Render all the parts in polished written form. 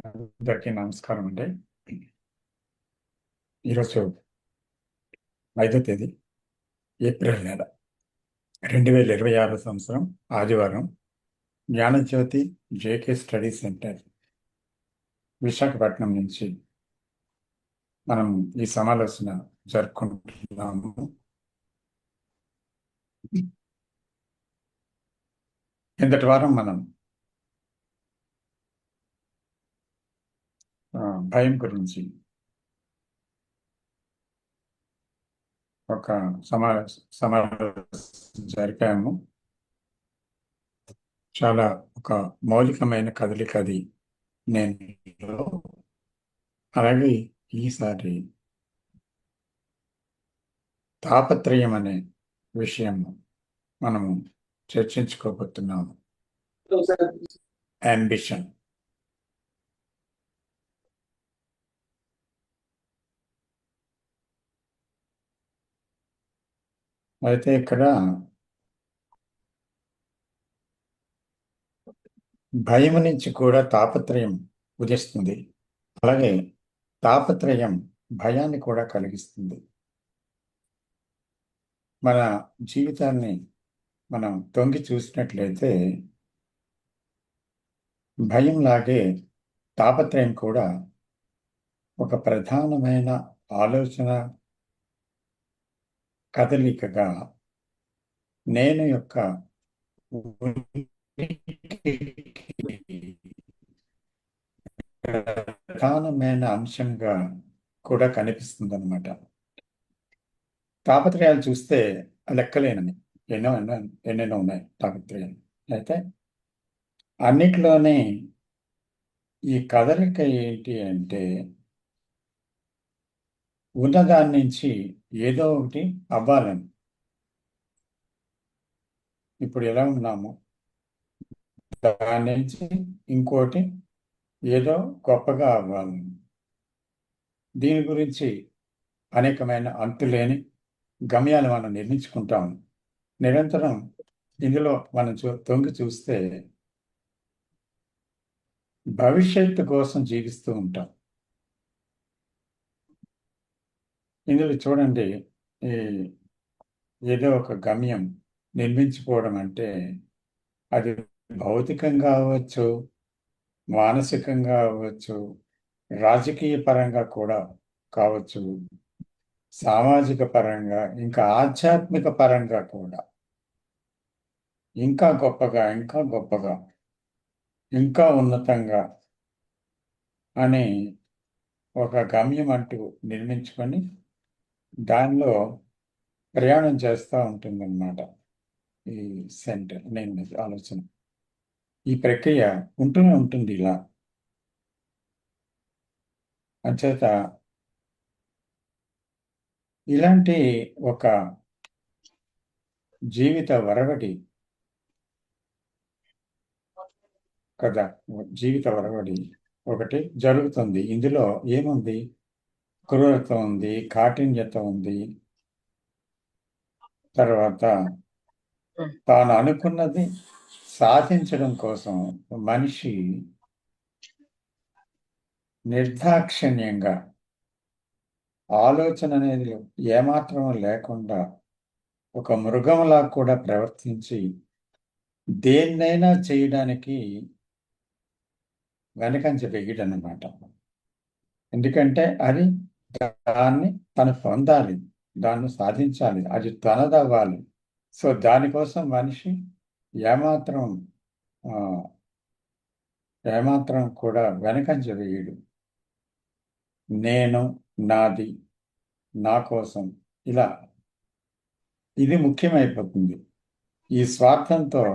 అందరికీ నమస్కారం అండి. ఈరోజు 5వ తేదీ ఏప్రిల్ నెల 2026 సంవత్సరం ఆదివారం. Gnanajyothi JK study centre Visakhapatnam నుంచి మనం ఈ సమాలోచన జరుపుకుంటున్నాము. కిందటి వారం మనం భయం గురించి ఒక సమావేశం జరిపాము. చాలా ఒక మౌలికమైన కదలిక అది నేను. అలాగే ఈసారి తాపత్రయం అనే విషయం మనము చర్చించుకోబోతున్నాము. అంబిషన్. అయితే ఇక్కడ భయం నుంచి కూడా తాపత్రయం ఉదిస్తుంది. అలాగే తాపత్రయం భయాన్ని కూడా కలిగిస్తుంది. మన జీవితాన్ని మనం తొంగి చూసినట్లయితే భయం లాగే తాపత్రయం కూడా ఒక ప్రధానమైన ఆలోచన కదలికగా నేను యొక్క ప్రధానమైన అంశంగా కూడా కనిపిస్తుంది అన్నమాట. తాపత్రయాలు చూస్తే లెక్కలేనని ఎన్నెన్నో ఉన్నాయి తాపత్రయాలు. అయితే అన్నిట్లోనే ఈ కదలిక ఏంటి అంటే ఉన్నదాని నుంచి ఏదో ఒకటి అవ్వాలని. ఇప్పుడు ఎలా ఉన్నాము, దాని నుంచి ఇంకోటి ఏదో గొప్పగా అవ్వాలని. దీని గురించి అనేకమైన అంతులేని గమ్యాలు మనం నిర్మించుకుంటాం. నిరంతరం ఇందులో మనం తొంగి చూస్తే భవిష్యత్తు కోసం జీవిస్తూ ఉంటాం. ఇందులో చూడండి, ఏదో ఒక గమ్యం నిర్మించుకోవడం అంటే అది భౌతికంగా అవ్వచ్చు, మానసికంగా అవ్వచ్చు, రాజకీయ పరంగా కూడా కావచ్చు, సామాజిక పరంగా, ఇంకా ఆధ్యాత్మిక పరంగా కూడా ఇంకా గొప్పగా, ఇంకా గొప్పగా, ఇంకా ఉన్నతంగా అని ఒక గమ్యం అంటూ నిర్మించుకొని దానిలో ప్రయాణం చేస్తూ ఉంటుందన్నమాట ఈ సెంటర్. నేను ఆలోచన, ఈ ప్రక్రియ ఉంటూనే ఉంటుంది ఇలా. అంచేత ఇలాంటి ఒక జీవిత వరవడి కదా, జీవిత వరవడి ఒకటి జరుగుతుంది. ఇందులో ఏముంది? క్రూరత ఉంది, కాఠిన్యత ఉంది, తర్వాత తాను అనుకున్నది సాధించడం కోసం మనిషి నిర్దాక్షిణ్యంగా, ఆలోచన అనేది ఏమాత్రం లేకుండా ఒక మృగంలా కూడా ప్రవర్తించి దేన్నైనా చేయడానికి వెనకంజ వెయ్యడనమాట. ఎందుకంటే అది దాన్ని తను పొందాలి, దాన్ని సాధించాలి, అది తనదవ్వాలి. సో దానికోసం మనిషి ఏమాత్రం ఏమాత్రం కూడా వెనకంజ వేయడు. నేను, నాది, నా కోసం, ఇలా ఇది ముఖ్యమైపోతుంది. ఈ స్వార్థంతో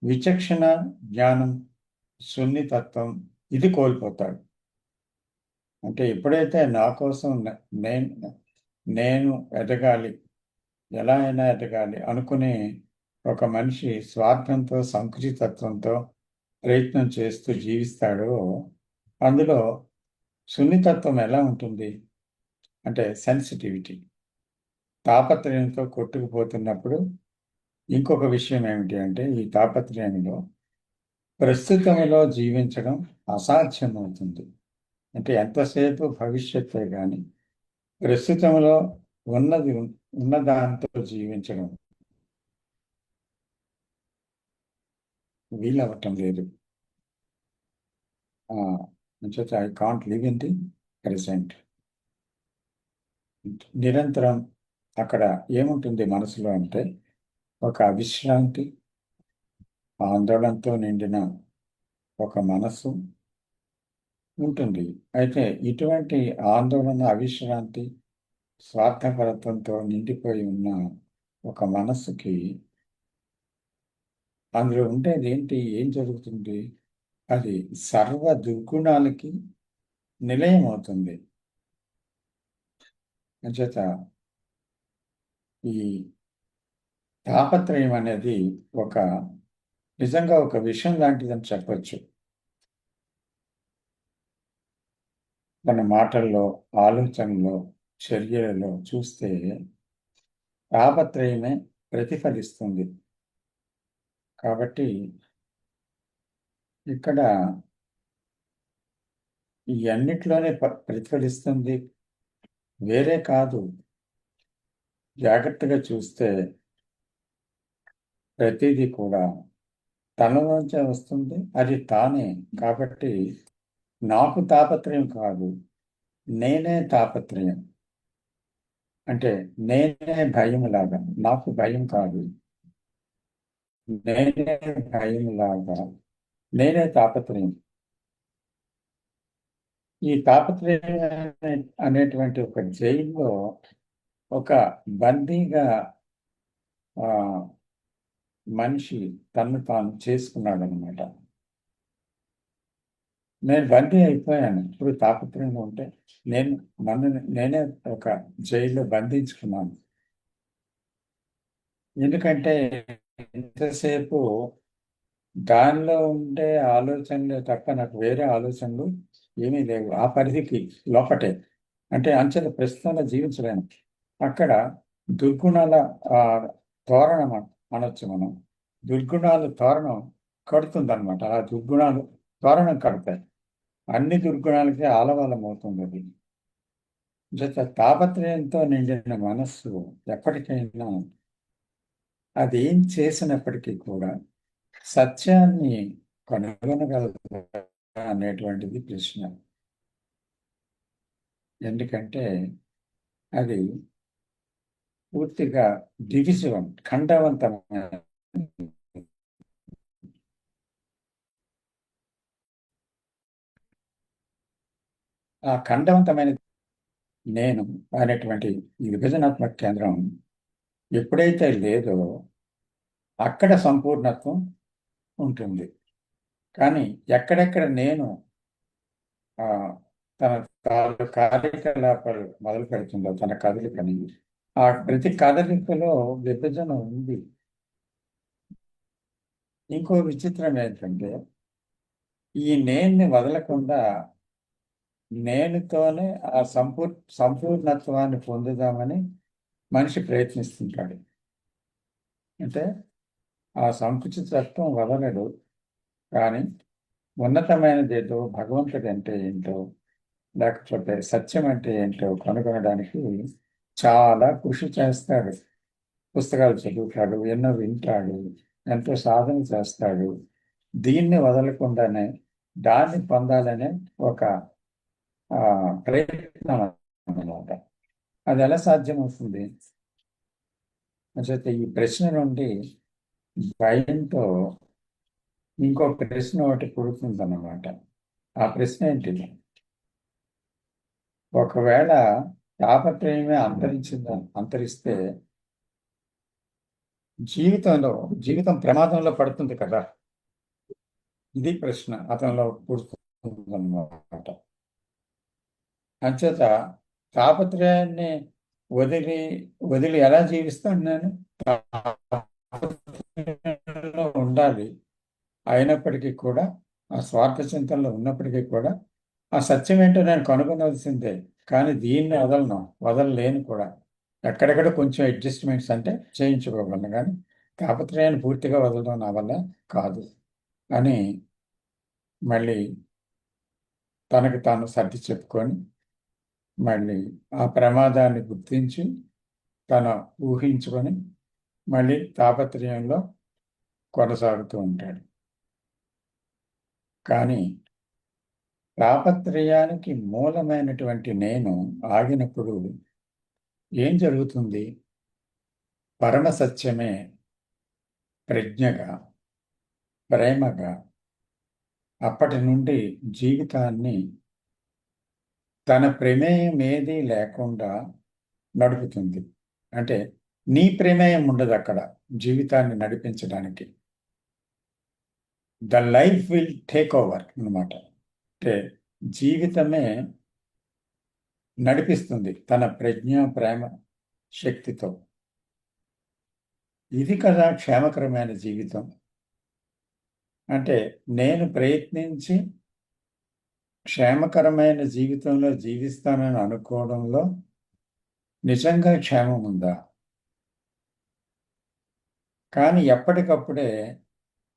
విచక్షణ, జ్ఞానం, సున్నితత్వం ఇది కోల్పోతాడు. అంటే ఎప్పుడైతే నా కోసం నేను ఎదగాలి, ఎలా అయినా ఎదగాలి అనుకునే ఒక మనిషి స్వార్థంతో, సంకుచితత్వంతో ప్రయత్నం చేస్తూ జీవిస్తాడో అందులో సున్నితత్వం ఎలా ఉంటుంది అంటే సెన్సిటివిటీ. తాపత్రయంతో కొట్టుకుపోతున్నప్పుడు ఇంకొక విషయం ఏమిటి అంటే ఈ తాపత్రయంలో ప్రస్తుతంలో జీవించడం అసాధ్యమవుతుంది. అంటే ఎంతసేపు భవిష్యత్తే కానీ ప్రస్తుతంలో ఉన్నది ఉన్న దాంతో జీవించడం వీలవటం లేదు. అంచేత I can't live in the present. నిరంతరం అక్కడ ఏముంటుంది మనసులో అంటే ఒక అవిశ్రాంతి, ఆందోళనతో నిండిన ఒక మనస్సు ఉంటుంది. అయితే ఇటువంటి ఆందోళన, అవిశ్రాంతి, స్వార్థపరత్వంతో నిండిపోయి ఉన్న ఒక మనస్సుకి అందులో ఉండేది ఏంటి? ఏం జరుగుతుంది? అది సర్వ దుర్గుణాలకి నిలయం అవుతుంది. అంచేత ఈ తాపత్రయం అనేది నిజంగా ఒక విషయం లాంటిదని చెప్పొచ్చు. మన మాటల్లో, ఆలోచనలో, చర్యలలో చూస్తే తాపత్రయమే ప్రతిఫలిస్తుంది. కాబట్టి ఇక్కడ ఈ అన్నిట్లోనే ప్రతిఫలిస్తుంది, వేరే కాదు. జాగ్రత్తగా చూస్తే ప్రతిదీ కూడా తనలోంచే వస్తుంది, అది తానే. కాబట్టి నాకు తాపత్రయం కాదు, నేనే తాపత్రయం. అంటే నేనే భయం లాగా, నాకు భయం కాదు, నేనే భయం లాగా, నేనే తాపత్రయం. ఈ తాపత్రయం అనేటువంటి ఒక జైల్లో ఒక బందీగా మనిషి తను తాను చేసుకున్నాడు అనమాట. నేను బందీ అయిపోయాను. ఇప్పుడు తాపత్రయంగా ఉంటే నేనే ఒక జైల్లో బంధించుకున్నాను. ఎందుకంటే ఎంతసేపు దానిలో ఉండే ఆలోచనలు తప్ప నాకు వేరే ఆలోచనలు ఏమీ లేవు. ఆ పరిధికి లోపటే అంటే అంచెల ప్రస్తుతంలో జీవించలేను. అక్కడ దుర్గుణాల తోరణం అనొచ్చు మనం. దుర్గుణాలు తోరణం కడుతుందన్నమాట. ఆ దుర్గుణాలు తోరణం కడతాయి. అన్ని దుర్గుణాలకి ఆలవాలం అవుతుంది అది. జత తాపత్రయంతో నిండిన మనస్సు ఎప్పటికైనా అది ఏం చేసినప్పటికీ కూడా సత్యాన్ని కనుగొనగలదు అనేటువంటిది ప్రశ్న. ఎందుకంటే అది పూర్తిగా డివిజివ్, ఖండవంతమైన. ఆ ఖండవంతమైన నేను అనేటువంటి ఈ విభజనాత్మక కేంద్రం ఎప్పుడైతే లేదో అక్కడ సంపూర్ణత్వం ఉంటుంది. కానీ ఎక్కడెక్కడ నేను తన కార్యకలాపాలు మొదలు పెడుతుందో, తన కదలికని, ఆ ప్రతి కదలికలో విభజన ఉంది. ఇంకో విచిత్రం ఏంటంటే ఈ నేన్ని వదలకుండా నేనుతోనే ఆ సంపూర్ణత్వాన్ని పొందుదామని మనిషి ప్రయత్నిస్తుంటాడు. అంటే ఆ సంకుచితత్వం వదలడు, కానీ ఉన్నతమైనది ఏదో, భగవంతుడు అంటే ఏంటో, లేకపోతే సత్యం అంటే ఏంటో కనుగొనడానికి చాలా కృషి చేస్తాడు. పుస్తకాలు చదువుతాడు, ఎన్నో వింటాడు, ఎంతో సాధన చేస్తాడు. దీన్ని వదలకుండానే దాన్ని పొందాలనే ఒక ప్రయత్నం అన్నమాట. అది ఎలా సాధ్యమవుతుంది? ఈ ప్రశ్న నుండి భయంతో ఇంకో ప్రశ్న ఒకటి పుడుతుందన్నమాట. ఆ ప్రశ్న ఏంటిది? ఒకవేళ తాపత్రయమే అంతరిస్తే జీవితం ప్రమాదంలో పడుతుంది కదా. ఇది ప్రశ్న అతనిలో పుడుతుందన్నమాట. అంచేత తాపత్రయాన్ని వదిలి వదిలి ఎలా జీవిస్తాను నేను? ఉండాలి. అయినప్పటికీ కూడా ఆ స్వార్థ చింతనలో ఉన్నప్పటికీ కూడా ఆ సత్యం ఏంటో నేను కనుగొనవలసిందే. కానీ దీన్ని వదలలేను కూడా. ఎక్కడెక్కడ కొంచెం అడ్జస్ట్మెంట్స్ అంటే చేయించుకోగలను, కానీ తాపత్రయాన్ని పూర్తిగా వదలడం నా వల్ల కాదు అని మళ్ళీ తనకు తాను సర్ది చెప్పుకొని మళ్ళీ ఆ ప్రమాదాన్ని గుర్తించి తన ఊహించుకొని మళ్ళీ తాపత్రయంలో కొనసాగుతూ ఉంటాడు. కానీ తాపత్రయానికి మూలమైనటువంటి నేను ఆగినప్పుడు ఏం జరుగుతుంది? పరమ సత్యమే ప్రజ్ఞగా, ప్రేమగా అప్పటి నుండి జీవితాన్ని తన ప్రమేయం ఏదీ లేకుండా నడుపుతుంది. అంటే నీ ప్రమేయం ఉండదు అక్కడ జీవితాన్ని నడిపించడానికి. The life will take over అన్నమాట. అంటే జీవితమే నడిపిస్తుంది తన ప్రజ్ఞ, ప్రేమ శక్తితో. ఇది కదా క్షేమకరమైన జీవితం. అంటే నేను ప్రయత్నించి క్షేమకరమైన జీవితంలో జీవిస్తానని అనుకోవడంలో నిజంగా క్షేమం ఉందా? కానీ ఎప్పటికప్పుడే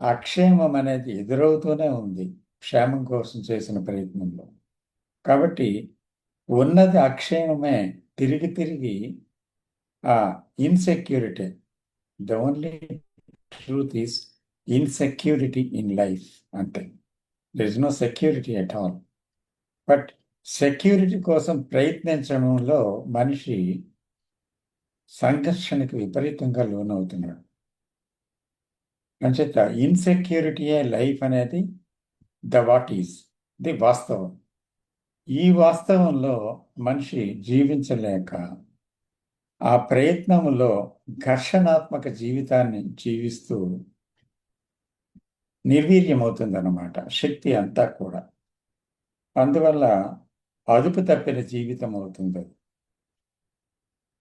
అక్షేమం అనేది ఎదురవుతూనే ఉంది క్షేమం కోసం చేసిన ప్రయత్నంలో. కాబట్టి ఉన్నది అక్షేమమే తిరిగి తిరిగి ఆ insecurity. The only truth is insecurity in life. అంతే. There is no security at all. But security కోసం ప్రయత్నించడంలో మనిషి సంఘర్షణకు విపరీతంగా లోనవుతున్నాడు. అంచేత ఇన్సెక్యూరిటీయే లైఫ్ అనేది ద వాట్ ఈజ్ ది వాస్తవం. ఈ వాస్తవంలో మనిషి జీవించలేక ఆ ప్రయత్నంలో ఘర్షణాత్మక జీవితాన్ని జీవిస్తూ నిర్వీర్యమవుతుందన్నమాట శక్తి అంతా కూడా. అందువల్ల అదుపు తప్పిన జీవితం అవుతుంది.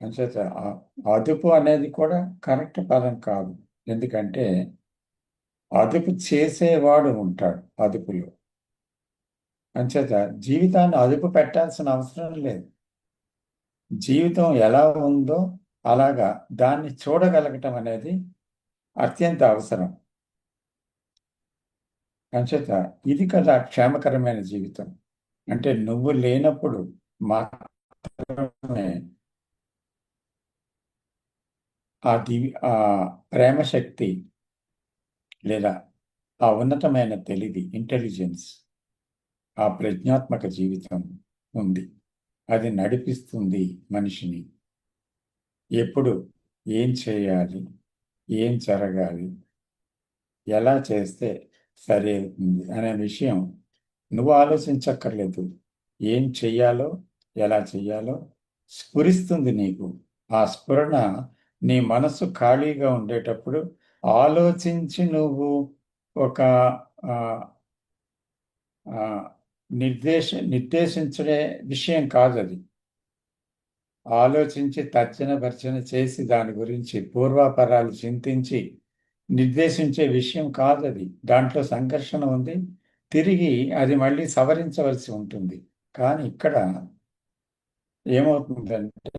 అంచేత అదుపు అనేది కూడా కరెక్ట్ పదం కాదు. ఎందుకంటే అదుపు చేసేవాడు ఉంటాడు అదుపులో. అంచేత జీవితాన్ని అదుపు పెట్టాల్సిన అవసరం లేదు. జీవితం ఎలా ఉందో అలాగా దాన్ని చూడగలగటం అనేది అత్యంత అవసరం. అంచేత ఇది కదా క్షేమకరమైన జీవితం. అంటే నువ్వు లేనప్పుడు మాత్రమే ఆ ప్రేమ శక్తి లేదా ఆ ఉన్నతమైన తెలివి, ఇంటెలిజెన్స్, ఆ ప్రజ్ఞాత్మక జీవితం ఉంది. అది నడిపిస్తుంది మనిషిని. ఎప్పుడు ఏం చేయాలి, ఏం జరగాలి, ఎలా చేస్తే సరి అవుతుంది అనే విషయం నువ్వు ఆలోచించక్కర్లేదు. ఏం చెయ్యాలో, ఎలా చెయ్యాలో స్ఫురిస్తుంది నీకు. ఆ స్ఫురణ నీ మనస్సు ఖాళీగా ఉండేటప్పుడు ఆలోచించి నువ్వు ఒక నిర్దేశించే విషయం కాదు అది. ఆలోచించి తర్జన భర్జన చేసి దాని గురించి పూర్వాపరాలు చింతించి నిర్దేశించే విషయం కాదు అది. దాంట్లో సంఘర్షణ ఉంది. తిరిగి అది మళ్ళీ సవరించవలసి ఉంటుంది. కానీ ఇక్కడ ఏమవుతుందంటే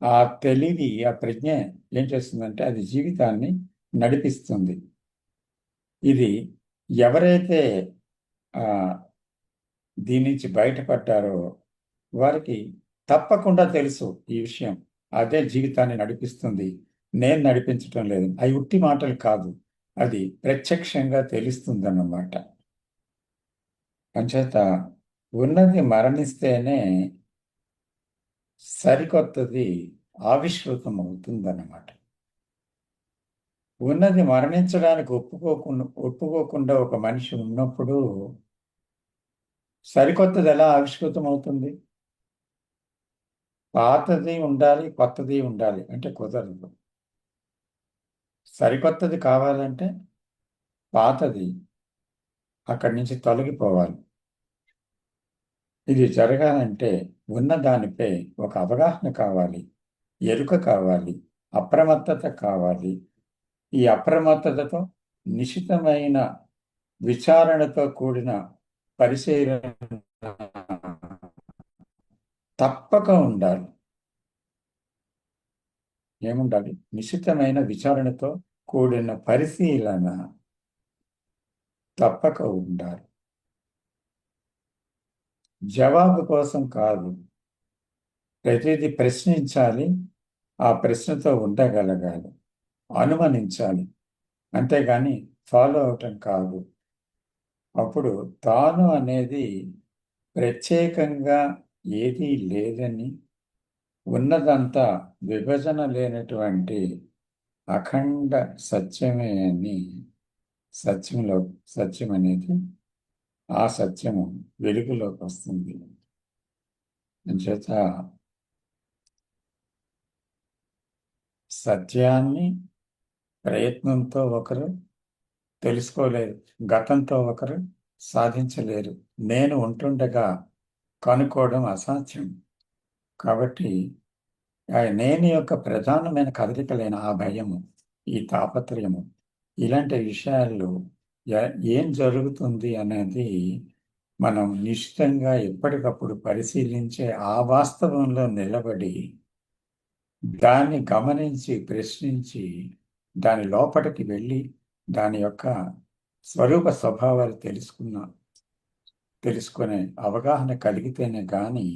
ఆ తెలివి, ఆ ప్రజ్ఞ ఏం చేస్తుందంటే అది జీవితాన్ని నడిపిస్తుంది. ఇది ఎవరైతే దీని నుంచి బయటపడ్డారో వారికి తప్పకుండా తెలుసు ఈ విషయం. అదే జీవితాన్ని నడిపిస్తుంది, నేను నడిపించటం లేదు. అవి ఉట్టి మాటలు కాదు, అది ప్రత్యక్షంగా తెలుస్తుందన్నమాట. అంచేత ఉన్నది మరణిస్తేనే సరికొత్తది ఆవిష్కృతం అవుతుందన్నమాట. ఉన్నది మరణించడానికి ఒప్పుకోకుండా ఒక మనిషి ఉన్నప్పుడు సరికొత్తది ఎలా ఆవిష్కృతం అవుతుంది? పాతది ఉండాలి, కొత్తది ఉండాలి అంటే కుదరదు. సరికొత్తది కావాలంటే పాతది అక్కడి నుంచి తొలగిపోవాలి. ఇది జరగాలంటే ఉన్న దానిపై ఒక అవగాహన కావాలి, ఎరుక కావాలి, అప్రమత్తత కావాలి. ఈ అప్రమత్తతతో నిశితమైన విచారణతో కూడిన పరిశీలన తప్పక ఉండాలి. ఏముండాలి? నిశితమైన విచారణతో కూడిన పరిశీలన తప్పక ఉండాలి. జవాబు కోసం కాదు, ప్రతిదీ ప్రశ్నించాలి, ఆ ప్రశ్నతో ఉండగలగాలి, అనుమానించాలి, అంతేగాని ఫాలో అవటం కాదు. అప్పుడు తాను అనేది ప్రత్యేకంగా ఏదీ లేదని, ఉన్నదంతా విభజన లేనటువంటి అఖండ సత్యమే అని, సత్యంలో సత్యం అనేది, ఆ సత్యము వెలుగులోకి వస్తుంది. అంచేత సత్యాన్ని ప్రయత్నంతో ఒకరు తెలుసుకోలేరు, గతంతో ఒకరు సాధించలేరు, నేను ఉంటుండగా కనుక్కోవడం అసాధ్యం. కాబట్టి ఆ నేను యొక్క ప్రధానమైన కదలికలైన ఆ భయము, ఈ తాపత్రయము, ఇలాంటి విషయాల్లో ఏం జరుగుతుంది అనేది మనం నిశ్చితంగా ఎప్పటికప్పుడు పరిశీలించే ఆ వాస్తవంలో నిలబడి దాన్ని గమనించి ప్రశ్నించి దాని లోపలికి వెళ్ళి దాని యొక్క స్వరూప స్వభావాలు తెలుసుకునే అవగాహన కలిగితేనే కానీ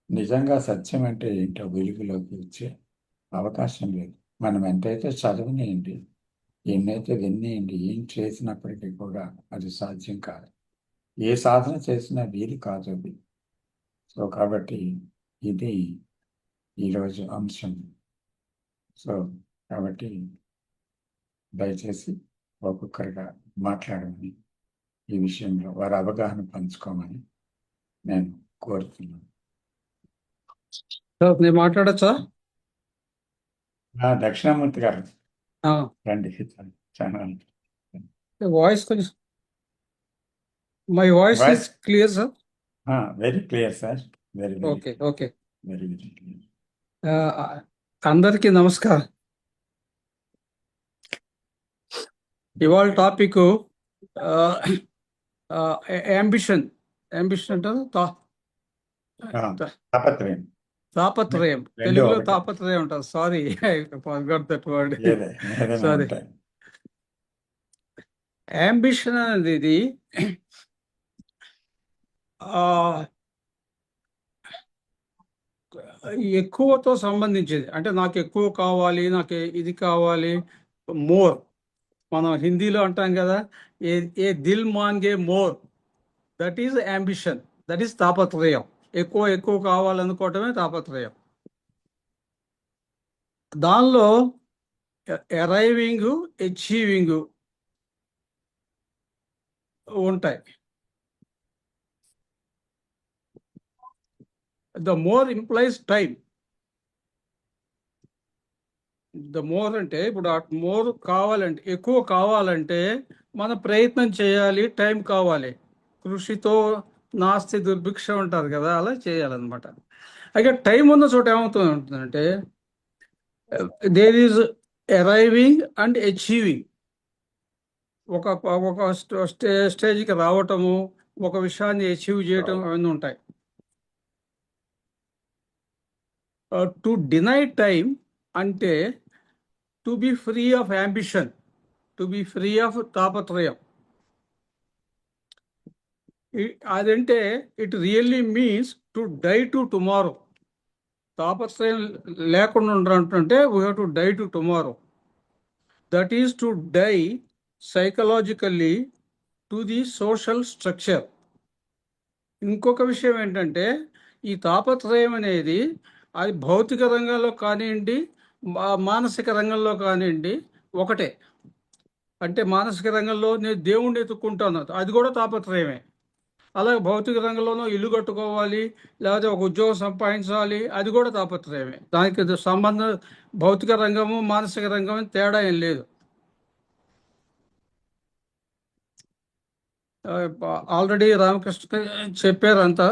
నిజంగా సత్యం అంటే ఏంటో వెలుగులోకి వచ్చే అవకాశం లేదు. మనం ఎంతైతే చదవనియండి, ఎన్నైతే వినేయండి, ఏం చేసినప్పటికీ కూడా అది సాధ్యం కాదు. ఏ సాధన చేసినా వీలు కాదు అది. సో కాబట్టి ఇది ఈరోజు అంశం. సో కాబట్టి దయచేసి ఒక్కొక్కరిగా మాట్లాడమని, ఈ విషయంలో వారి అవగాహన పంచుకోమని నేను కోరుతున్నాను. నేను మాట్లాడచ్చా? దక్షిణామూర్తి గారు రండి. చాలా వాయిస్ కొంచెం, my voice voice is clear sir? Very clear sir, very okay okay. Very very clear. అందరికీ నమస్కారం. ఇవాళ టాపిక్ అంబిషన్. అంబిషన్ అంటారు తాపత్రయం, తాపత్రయం. రెండు తెలుగులో ఒకటే. తాపత్రయం అంటారు. Sorry, I forgot that word. ఏదైనా సారీ. ఉంటాయి. అంబిషన్ అనేది ఎక్కువతో సంబంధించేది. అంటే నాకు ఎక్కువ కావాలి, నాకు ఇది కావాలి, మోర్. మనం హిందీలో అంటాం కదా, ఏ దిల్ మాంగే more, that is ambition, that is తాపత్రయం. ఎక్కువ ఎక్కువ కావాలనుకోవటమే తాపత్రయం. దానిలో అరైవింగ్, అచీవింగ్ ఉంటాయి. The more implies time. The more అంటే ఇప్పుడు మోర్ కావాలంటే, ఎక్కువ కావాలంటే మన ప్రయత్నం చేయాలి, టైం కావాలి. కృషితో నాస్తి దుర్భిక్ష ఉంటారు కదా, అలా చేయాలన్నమాట. అయితే టైం ఉన్న చోట ఏమవుతుందంటే there is arriving and achieving. ఒక ఒక స్టేజ్కి రావటము, ఒక విషయాన్ని అచీవ్ చేయటం అవన్నీ ఉంటాయి. టు డినై టైం అంటే to be free of ambition, to be free of తాపత్రయం. అదంటే it really means to die to tomorrow. తాపత్రయం లేకుండా ఉండాలంటే we have to die to tomorrow. That is to die psychologically to the social structure. ఇంకొక విషయం ఏంటంటే ఈ తాపత్రయం అనేది అది భౌతిక రంగంలో కానివ్వండి, మానసిక రంగంలో కానివ్వండి ఒకటే. అంటే మానసిక రంగంలో నేను దేవుణ్ణి ఎత్తుక్కుంటాను, అది కూడా తాపత్రయమే. అలాగే భౌతిక రంగంలోనూ ఇల్లు కట్టుకోవాలి, లేకపోతే ఒక ఉద్యోగం సంపాదించాలి, అది కూడా తాపత్రయమే. దానికి సంబంధం భౌతిక రంగము మానసిక రంగము తేడా ఏం లేదు. ఆల్రెడీ రామకృష్ణ చెప్పారంతా.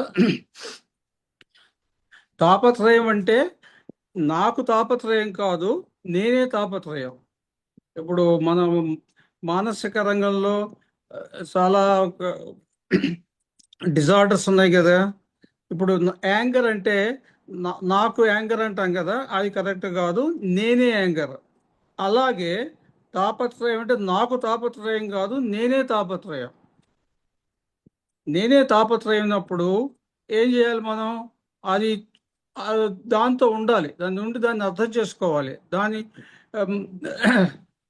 తాపత్రయం అంటే నాకు తాపత్రయం కాదు, నేనే తాపత్రయం. ఇప్పుడు మనం మానసిక రంగంలో చాలా డిజార్డర్స్ ఉన్నాయి కదా. ఇప్పుడు యాంగర్ అంటే నాకు యాంగర్ అంటాం కదా, అది కరెక్ట్ కాదు, నేనే యాంగర్. అలాగే తాపత్రయం అంటే నాకు తాపత్రయం కాదు, నేనే తాపత్రయం. నేనే తాపత్రయం అయినప్పుడు ఏం చేయాలి మనం? అది ఆ, దాంతో ఉండాలి, దాని నుండి దాన్ని అర్థం చేసుకోవాలి, దాని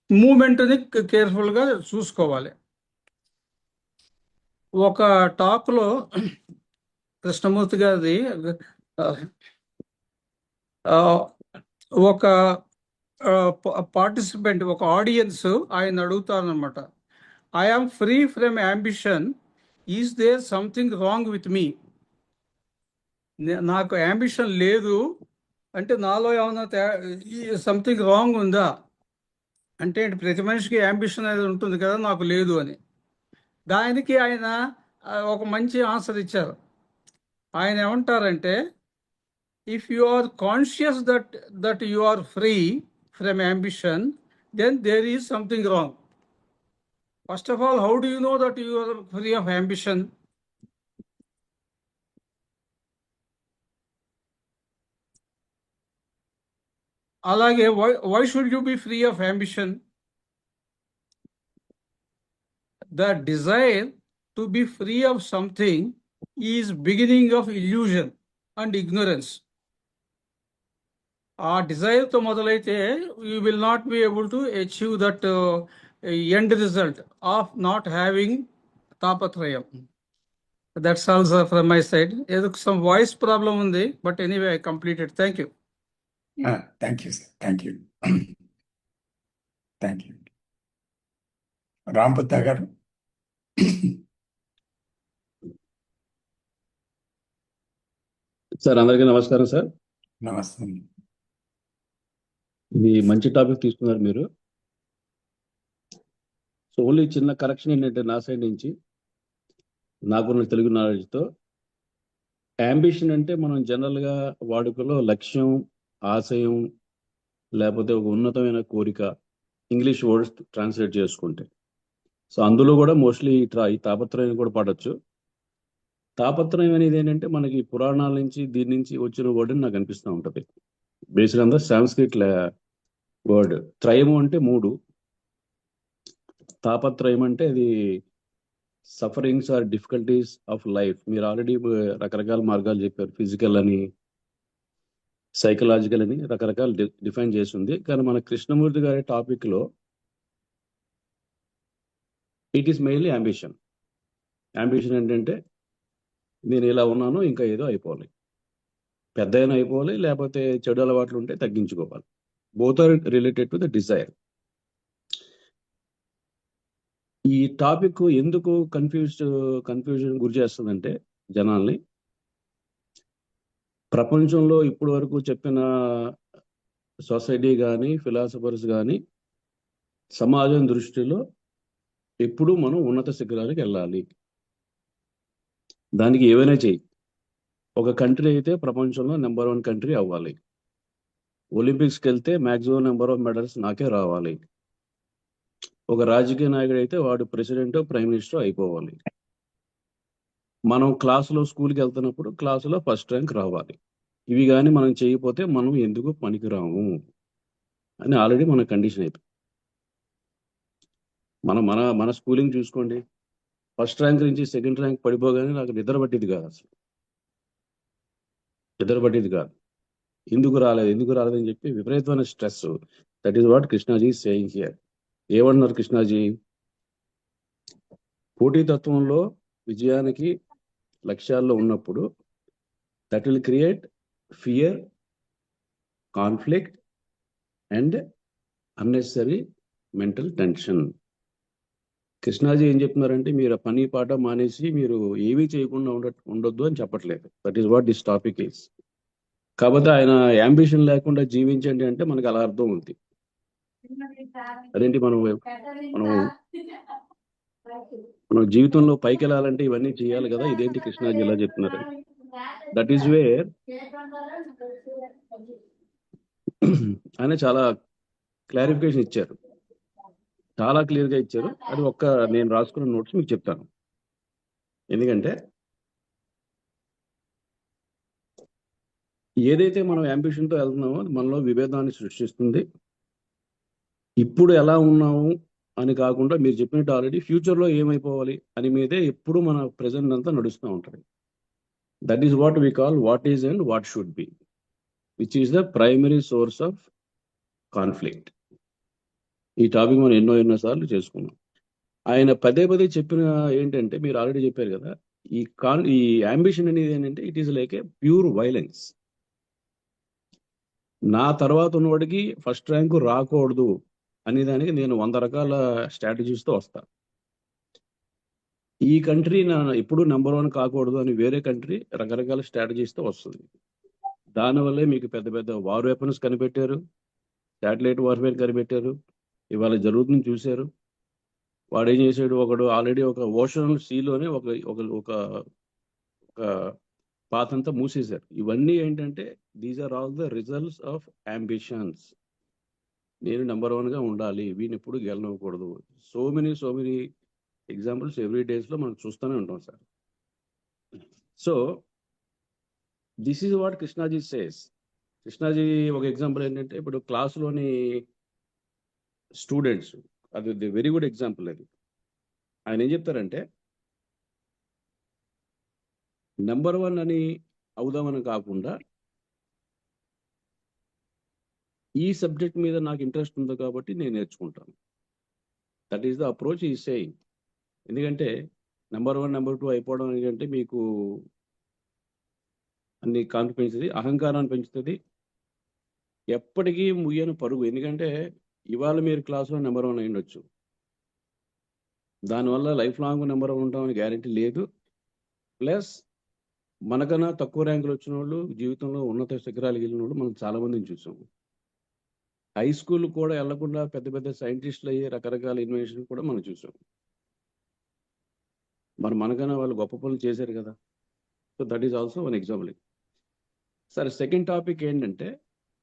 మూమెంట్ని కేర్ఫుల్గా చూసుకోవాలి. ఒక టాక్లో కృష్ణమూర్తి గారిది ఆ, ఒక పార్టిసిపెంట్, ఒక ఆడియన్స్ ఆయన అడుగుతారనమాట, I am free from ambition, is there something wrong with me? నాకు అంబిషన్ లేదు అంటే నాలో ఏమైనా సంథింగ్ రాంగ్ ఉందా అంటే, ప్రతి మనిషికి అంబిషన్ అనేది ఉంటుంది కదా, నాకు లేదు అని. దానికి ఆయన ఒక మంచి ఆన్సర్ ఇచ్చారు. ఆయన ఏమంటారంటే, if you are conscious that you are free from ambition, then there is something wrong. First of all, how do you know that you are free of ambition? అలాగే why should you be free of ambition? The desire to be free of something is beginning of illusion and ignorance. ఆ desire తో మొదలైతే you will not be able to achieve that end result of not having తాపత్రయం. That's also from my side. ఏదో some voice problem ఉంది, but anyway I completed. Thank you. Thank you sir, thank you, thank you. Ramputta garu. Sir, అందరికీ నమస్కారం sir. నమస్తే. ఇది మంచి topic తీసుకున్నారు మీరు. సో ఓన్లీ చిన్న కరెక్షన్ ఏంటంటే, నా సైడ్ నుంచి నాకున్న తెలుగు నాలెడ్జ్తో, అంబిషన్ అంటే మనం జనరల్గా వాడుకలో లక్ష్యం, ఆశయం, లేకపోతే ఒక ఉన్నతమైన కోరిక, ఇంగ్లీష్ వర్డ్స్ ట్రాన్స్లేట్ చేసుకుంటే. సో అందులో కూడా మోస్ట్లీ ఈ తాపత్రయం కూడా పడవచ్చు. తాపత్రయం అనేది ఏంటంటే మనకి పురాణాల నుంచి దీని నుంచి వచ్చిన వర్డ్ అని నాకు అనిపిస్తూ ఉంటుంది. Based on the Sanskrit word. త్రయము అంటే మూడు, తాపత్రయం అంటే అది sufferings or difficulties of life. మీరు ఆల్రెడీ రకరకాల మార్గాలు చెప్పారు, ఫిజికల్ అని, సైకలాజికల్ అని రకరకాల డిఫైన్ చేసి ఉంది. కానీ మన కృష్ణమూర్తి గారి టాపిక్లో it is mainly ambition. Ambition ఏంటంటే, నేను ఇలా ఉన్నాను, ఇంకా ఏదో అయిపోవాలి, పెద్ద అయినా అయిపోవాలి, లేకపోతే చెడు అలవాట్లు ఉంటే తగ్గించుకోవాలి. Both are related to the desire. ఈ టాపిక్ ఎందుకు కన్ఫ్యూజన్ గురి చేస్తుందంటే జనాల్ని, ప్రపంచంలో ఇప్పటి వరకు చెప్పిన సొసైటీ కానీ, ఫిలాసఫర్స్ కానీ, సమాజం దృష్టిలో ఎప్పుడూ మనం ఉన్నత శిఖరాలకు వెళ్ళాలి, దానికి ఏవైనా చెయ్యి. ఒక కంట్రీ అయితే ప్రపంచంలో నెంబర్ 1 కంట్రీ అవ్వాలి, ఒలింపిక్స్కి వెళ్తే మ్యాక్సిమం నెంబర్ ఆఫ్ మెడల్స్ నాకే రావాలి, ఒక రాజకీయ నాయకుడు అయితే వాడు ప్రెసిడెంట్, ప్రైమ్ మినిస్టర్ అయిపోవాలి, మనం క్లాసులో స్కూల్కి వెళ్తున్నప్పుడు క్లాసులో ఫస్ట్ ర్యాంక్ రావాలి. ఇవి కానీ మనం చేయకపోతే మనం ఎందుకు పనికిరాము అని ఆల్రెడీ మన కండిషన్ అయిపోయింది. మన మన మన స్కూలింగ్ చూసుకోండి, ఫస్ట్ ర్యాంక్ నుంచి సెకండ్ ర్యాంక్ పడిపోగానే నాకు నిద్ర పట్టేది కాదు, అసలు నిద్ర పట్టేది కాదు. ఎందుకు రాలేదు అని చెప్పి విపరీతమైన stress. That is what Krishnaji saying here. ఏమన్నారు కృష్ణాజీ? పోటీతత్వంలో విజయానికి లక్ష్యాల్లో ఉన్నప్పుడు that will create fear, conflict and unnecessary mental tension. Krishnaji ఏం చెప్తున్నారంటే, మీరు పని పాట మానేసి మీరు ఏమీ చేయకుండా ఉండొద్దు అని చెప్పట్లేదు. That is what this topic is. కాకపోతే ఆయన యాంబిషన్ లేకుండా జీవించండి అంటే మనకు అలా అర్థం ఉంది. అదేంటి, మనం మనం జీవితంలో పైకి వెళ్ళాలంటే ఇవన్నీ చేయాలి కదా, ఇదేంటి కృష్ణాజీ ఇలా చెప్తున్నారు? దట్ ఈస్ వేర్ ఆయన చాలా క్లారిఫికేషన్ ఇచ్చారు, చాలా క్లియర్గా ఇచ్చారు. అది నేను రాసుకున్న నోట్స్ మీకు చెప్తాను. ఎందుకంటే ఏదైతే మనం యాంబిషన్తో వెళ్తున్నామో అది మనలో విభేదాన్ని సృష్టిస్తుంది. ఇప్పుడు ఎలా ఉన్నాము అని కాకుండా, మీరు చెప్పినట్టు ఆల్రెడీ ఫ్యూచర్లో ఏమైపోవాలి అని మీదే ఎప్పుడు మన ప్రెజెంట్ అంతా నడుస్తూ ఉంటుంది. That is what we call what is and what should be, which is the primary source of conflict. ఈ టాపిక్ మనం ఎన్నో సార్లు చేసుకున్నాం. ఆయన పదే పదే చెప్పిన ఏంటంటే, మీరు ఆల్రెడీ చెప్పారు కదా, ఈ అంబిషన్ అనేది ఏంటంటే it is like A pure violence. నా తర్వాత ఉన్నవాడికి ఫస్ట్ ర్యాంకు రాకూడదు అనే దానికి నేను 100 రకాల స్ట్రాటజీస్తో వస్తా. ఈ కంట్రీ ఎప్పుడు నెంబర్ 1 కాకూడదు అని వేరే కంట్రీ రకరకాల స్ట్రాటజీస్తో వస్తుంది. దానివల్లే మీకు పెద్ద పెద్ద వార్ వెపన్స్ కనిపెట్టారు, శాటిలైట్ వార్ఫేర్ కనిపెట్టారు, ఇవాళ జరుగుతుంది చూశారు. వాడు ఏం చేశాడు, ఒకడు ఆల్రెడీ ఒక ఓషన్ సీలోనే ఒక ఒక ఒక ఒక పాత్ అంతా మూసేశారు. ఇవన్నీ ఏంటంటే these are all the results of ambitions. నేను నెంబర్ 1గా ఉండాలి, వీని ఎప్పుడు గెలవకూడదు. సో మెనీ ఎగ్జాంపుల్స్ ఎవ్రీ డేస్లో మనం చూస్తూనే ఉంటాం sir. So this is what Krishnaji says. Krishnaji ఒక ఎగ్జాంపుల్ ఏంటంటే, ఇప్పుడు క్లాసులోని స్టూడెంట్స్, అది వెరీ గుడ్ ఎగ్జాంపుల్. అది ఆయన ఏం చెప్తారంటే, నెంబర్ 1 అని అవుదామని కాకుండా ఈ సబ్జెక్ట్ మీద నాకు ఇంట్రెస్ట్ ఉంది కాబట్టి నేను నేర్చుకుంటాను. దట్ ఈస్ ద అప్రోచ్ ఈ సేయింగ్. ఎందుకంటే నెంబర్ 1 నెంబర్ 2 అయిపోవడం ఏంటంటే మీకు అన్ని కాన్ఫిడెన్స్, అహంకారాన్ని పెంచుతుంది, ఎప్పటికీ ముయ్యని పరుగు. ఎందుకంటే ఇవాళ మీరు క్లాస్లో నెంబర్ 1 అయ్యుండొచ్చు, దానివల్ల లైఫ్ లాంగ్ నెంబర్ 1 ఉంటామని గ్యారెంటీ లేదు. ప్లస్ మనకన్నా తక్కువ ర్యాంకులు వచ్చిన వాళ్ళు, జీవితంలో ఉన్నత శిఖరాలకు వెళ్ళిన వాళ్ళు మనం చాలా మందిని చూసాం. హై స్కూల్ కూడా వెళ్లకుండా పెద్ద పెద్ద సైంటిస్టులు అయ్యి రకరకాల ఇన్వెన్షన్ కూడా మనం చూసాం. మరి మనకన్నా వాళ్ళు గొప్ప పనులు చేశారు కదా. So that is also one example. సరే, సెకండ్ టాపిక్ ఏంటంటే,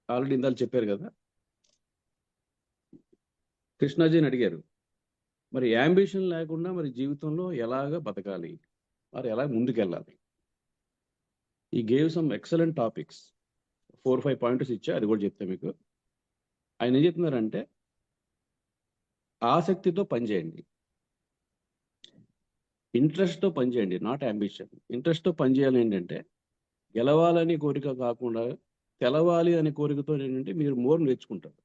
ఆల్రెడీ ఇందాక చెప్పారు కదా, కృష్ణాజీని అడిగారు మరి యాంబిషన్ లేకుండా మరి జీవితంలో ఎలాగ బతకాలి, మరి ఎలా ముందుకెళ్ళాలి. ఈ gave some excellent topics, 4-5 points ఇచ్చా, అది కూడా చెప్తా మీకు. ఆయన ఏం చెప్తున్నారంటే, ఆసక్తితో పనిచేయండి, ఇంట్రెస్ట్తో పనిచేయండి, నాట్ అంబిషన్. ఇంట్రెస్ట్తో పనిచేయాలి ఏంటంటే, గెలవాలని కోరిక కాకుండా తెలవాలి అనే కోరికతో ఏంటంటే మీరు మోర్ నేర్చుకుంటారు.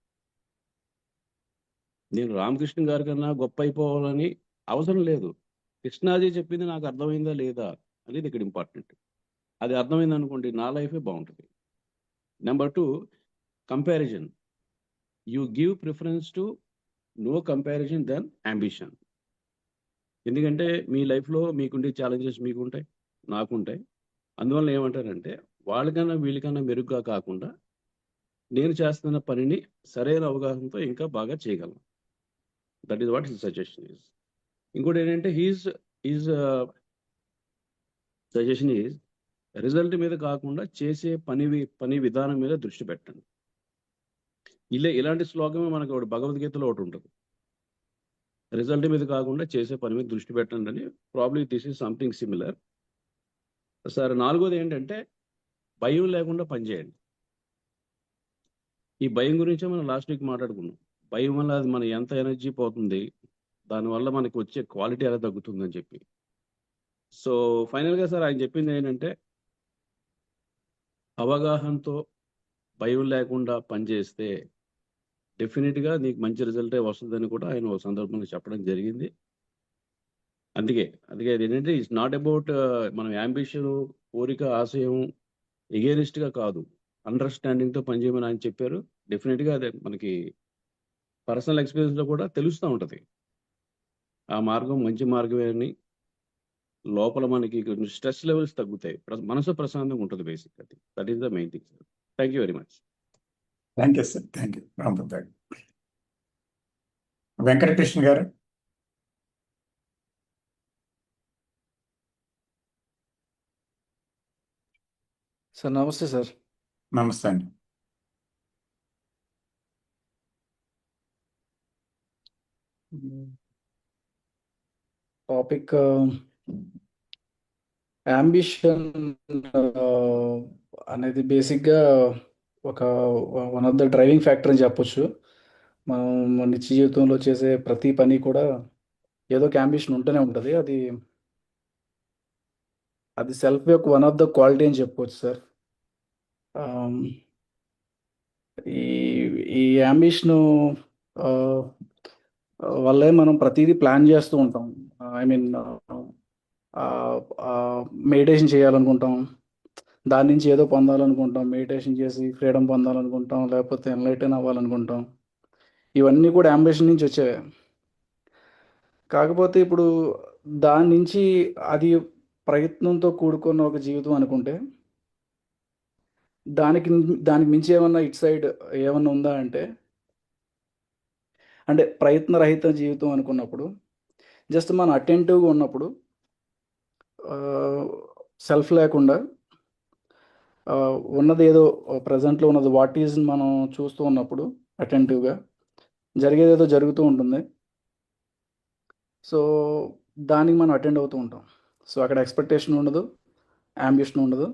నేను రామకృష్ణ గారి కన్నా గొప్ప అయిపోవాలని అవసరం లేదు. కృష్ణాజీ చెప్పింది నాకు అర్థమైందా లేదా అనేది ఇక్కడ ఇంపార్టెంట్. అది అర్థమైంది అనుకోండి, నా లైఫే బాగుంటుంది. Number 2, comparison. You give preference to no comparison than ambition. ఎందుకంటే మీ లైఫ్లో మీకుండే ఛాలెంజెస్ మీకుంటాయి, నాకుంటాయి. అందువల్ల ఏమంటారంటే, వాళ్ళకన్నా వీళ్ళకన్నా మెరుగ్గా కాకుండా నేను చేస్తున్న పనిని సరైన అవగాహనతో ఇంకా బాగా చేయగలను. That is what his suggestion is. ఇంకోటి ఏంటంటే, హీజ్ సజెషన్ ఈజ్ రిజల్ట్ మీద కాకుండా చేసే పని విధానం మీద దృష్టి పెట్టండి. ఇలాంటి శ్లోకమే మనకు ఒకటి భగవద్గీతలో ఒకటి ఉంటుంది, రిజల్ట్ మీద కాకుండా చేసే పని మీద దృష్టి పెట్టండి అని. Probably this is something similar. సరే, 4వది ఏంటంటే, భయం లేకుండా పనిచేయండి. ఈ భయం గురించే మనం లాస్ట్ వీక్ మాట్లాడుకున్నాం. భయం వల్ల అది మన ఎంత ఎనర్జీ పోతుంది, దానివల్ల మనకి వచ్చే క్వాలిటీ ఎలా తగ్గుతుందని చెప్పి. సో ఫైనల్గా సార్ ఆయన చెప్పింది ఏంటంటే, అవగాహనతో భయం లేకుండా పనిచేస్తే డెఫినెట్గా నీకు మంచి రిజల్టే వస్తుందని కూడా ఆయన ఒక సందర్భంలో చెప్పడం జరిగింది. అందుకే అది ఏంటంటే, ఇట్స్ నాట్ అబౌట్ మనం యాంబిషన్, కోరిక, ఆశయం ఎగేనిస్ట్గా కాదు, అండర్స్టాండింగ్తో పనిచేయమని ఆయన చెప్పారు. డెఫినెట్గా అదే మనకి పర్సనల్ ఎక్స్పీరియన్స్లో కూడా తెలుస్తూ ఉంటుంది. ఆ మార్గం మంచి మార్గమే అని, లోపల మనకి కొంచెం స్ట్రెస్ లెవెల్స్ తగ్గుతాయి, మనసు ప్రశాంతంగా ఉంటుంది. బేసిక్ అది, that is the main thing sir. Thank you very much. Thank you sir, thank you Ramprasad. Venkatakrishna గారు. సార్ నమస్తే సార్. నమస్తే అండి. టాపిక్ అంబిషన్ అనేది బేసిక్గా ఒక one of the driving factor అని చెప్పొచ్చు. మనం మన నిత్య జీవితంలో చేసే ప్రతి పని కూడా ఏదో ఒక అంబిషన్ ఉంటూనే ఉంటుంది. అది అది సెల్ఫ్ యొక్క వన్ ఆఫ్ ద క్వాలిటీ అని చెప్పుకోవచ్చు సార్. ఆమ్, ఈ ఈ అంబిషన్ వల్లే మనం ప్రతిదీ ప్లాన్ చేస్తూ ఉంటాం. ఐ మీన్ మెడిటేషన్ చేయాలనుకుంటాం, దాని నుంచి ఏదో పొందాలనుకుంటాం, మెడిటేషన్ చేసి ఫ్రీడమ్ పొందాలనుకుంటాం, లేకపోతే ఎన్లైటన్ అవ్వాలనుకుంటాం. ఇవన్నీ కూడా అంబిషన్ నుంచి వచ్చేవే. కాకపోతే ఇప్పుడు దాని నుంచి అది ప్రయత్నంతో కూడుకున్న ఒక జీవితం అనుకుంటే, దానికి దానికి మించి ఏమన్నా ఇటు సైడ్ ఏమన్నా ఉందా అంటే ప్రయత్నరహిత జీవితం అనుకున్నప్పుడు, జస్ట్ మనం అటెంటివ్గా ఉన్నప్పుడు, సెల్ఫ్ లేకుండా ఉన్నది ఏదో ప్రజెంట్లో ఉన్నది వాట్ ఈజ్ మనం చూస్తూ ఉన్నప్పుడు అటెంటివ్గా జరిగేది ఏదో జరుగుతూ ఉంటుంది. సో దానికి మనం అటెండ్ అవుతూ ఉంటాం. సో అక్కడ ఎక్స్పెక్టేషన్ ఉండదు, అంబిషన్ ఉండదు.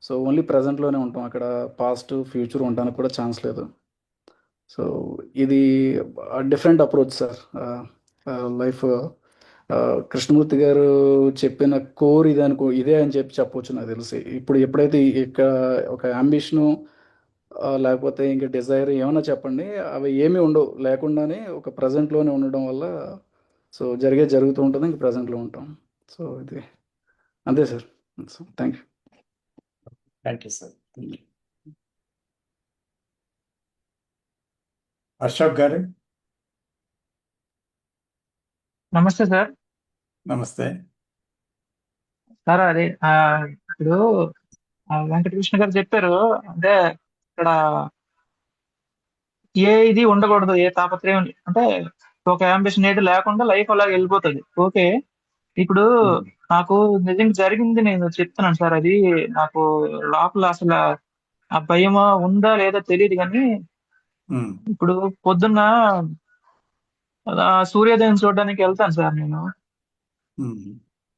సో ఓన్లీ ప్రజెంట్లోనే ఉంటాం. అక్కడ పాస్ట్ ఫ్యూచర్ ఉండడానికి కూడా ఛాన్స్ లేదు. సో ఇది different approach sir. Life Krishnamurthy గారు చెప్పిన కోర్ ఇదే అని చెప్పొచ్చు నాకు తెలిసి. ఇప్పుడు ఎప్పుడైతే ఇక్కడ ఒక అంబిషను లేకపోతే ఇంకా డిజైర్ ఏమన్నా చెప్పండి, అవి ఏమీ ఉండవు. లేకుండానే ఒక ప్రజెంట్లోనే ఉండడం వల్ల సో జరుగుతూ ఉంటుంది, ఇంక ప్రజెంట్లో ఉంటాం. సో ఇది అంతే sir. So thank you. Thank you sir. Ashok garu నమస్తే సార్. నమస్తే. సార్ అది ఇప్పుడు వెంకటకృష్ణ గారు చెప్పారు, అంటే ఇక్కడ ఏ ఇది ఉండకూడదు, ఏ తాపత్రయం అంటే ఒక అంబిషన్ ఏది లేకుండా లైఫ్ అలాగే వెళ్ళిపోతుంది. ఓకే, ఇప్పుడు నాకు నిజంగా జరిగింది నేను చెప్తున్నాను సార్. అది నాకు లోపల అసలు ఆ భయమా ఉందా లేదా తెలియదు, కానీ ఇప్పుడు పొద్దున్న సూర్యోదయం చూడడానికి వెళ్తాను సార్. నేను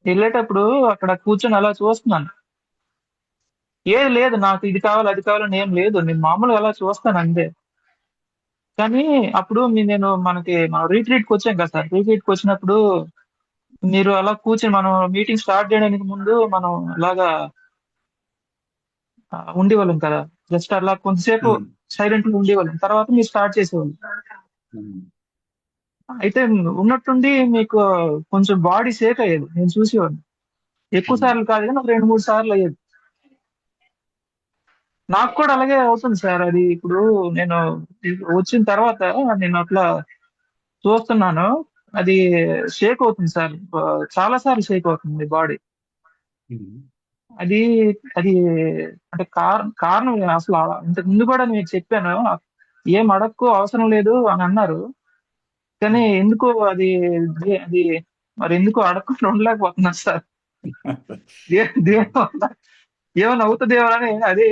వెళ్ళేటప్పుడు అక్కడ కూర్చొని అలా చూస్తున్నాను. ఏది లేదు, నాకు ఇది కావాలి అది కావాలని ఏం లేదు, నేను మామూలుగా అలా చూస్తాను అంతే. కానీ అప్పుడు మనం రీట్రీట్కి వచ్చాం కదా సార్. రీట్రీట్కి వచ్చినప్పుడు మీరు అలా కూర్చొని మనం మీటింగ్ స్టార్ట్ చేయడానికి ముందు మనం అలాగా ఉండేవాళ్ళం కదా. జస్ట్ అలా కొంతసేపు సైలెంట్ గా ఉండేవాళ్ళం, తర్వాత మీరు స్టార్ట్ చేసేవాళ్ళు. అయితే ఉన్నట్టుండి మీకు కొంచెం బాడీ షేక్ అయ్యేది, నేను చూసేవాడిని. ఎక్కువ సార్లు కాదు కానీ ఒక 2-3 సార్లు అయ్యేది. నాకు కూడా అలాగే అవుతుంది సార్. అది ఇప్పుడు నేను వచ్చిన తర్వాత నేను అట్లా చూస్తున్నాను, అది షేక్ అవుతుంది సార్. చాలా సార్లు షేక్ అవుతుంది బాడీ. అది అది అంటే కారణం అసలు ఇంతకు ముందు కూడా నేను చెప్పాను, ఏం అడక్కు అవసరం లేదు అని అన్నారు. కానీ ఎందుకు అది అది మరి ఎందుకు అడగకుండా ఉండలేకపోతున్నారు సార్. ఏమైనా అవుతుందేమో అని అది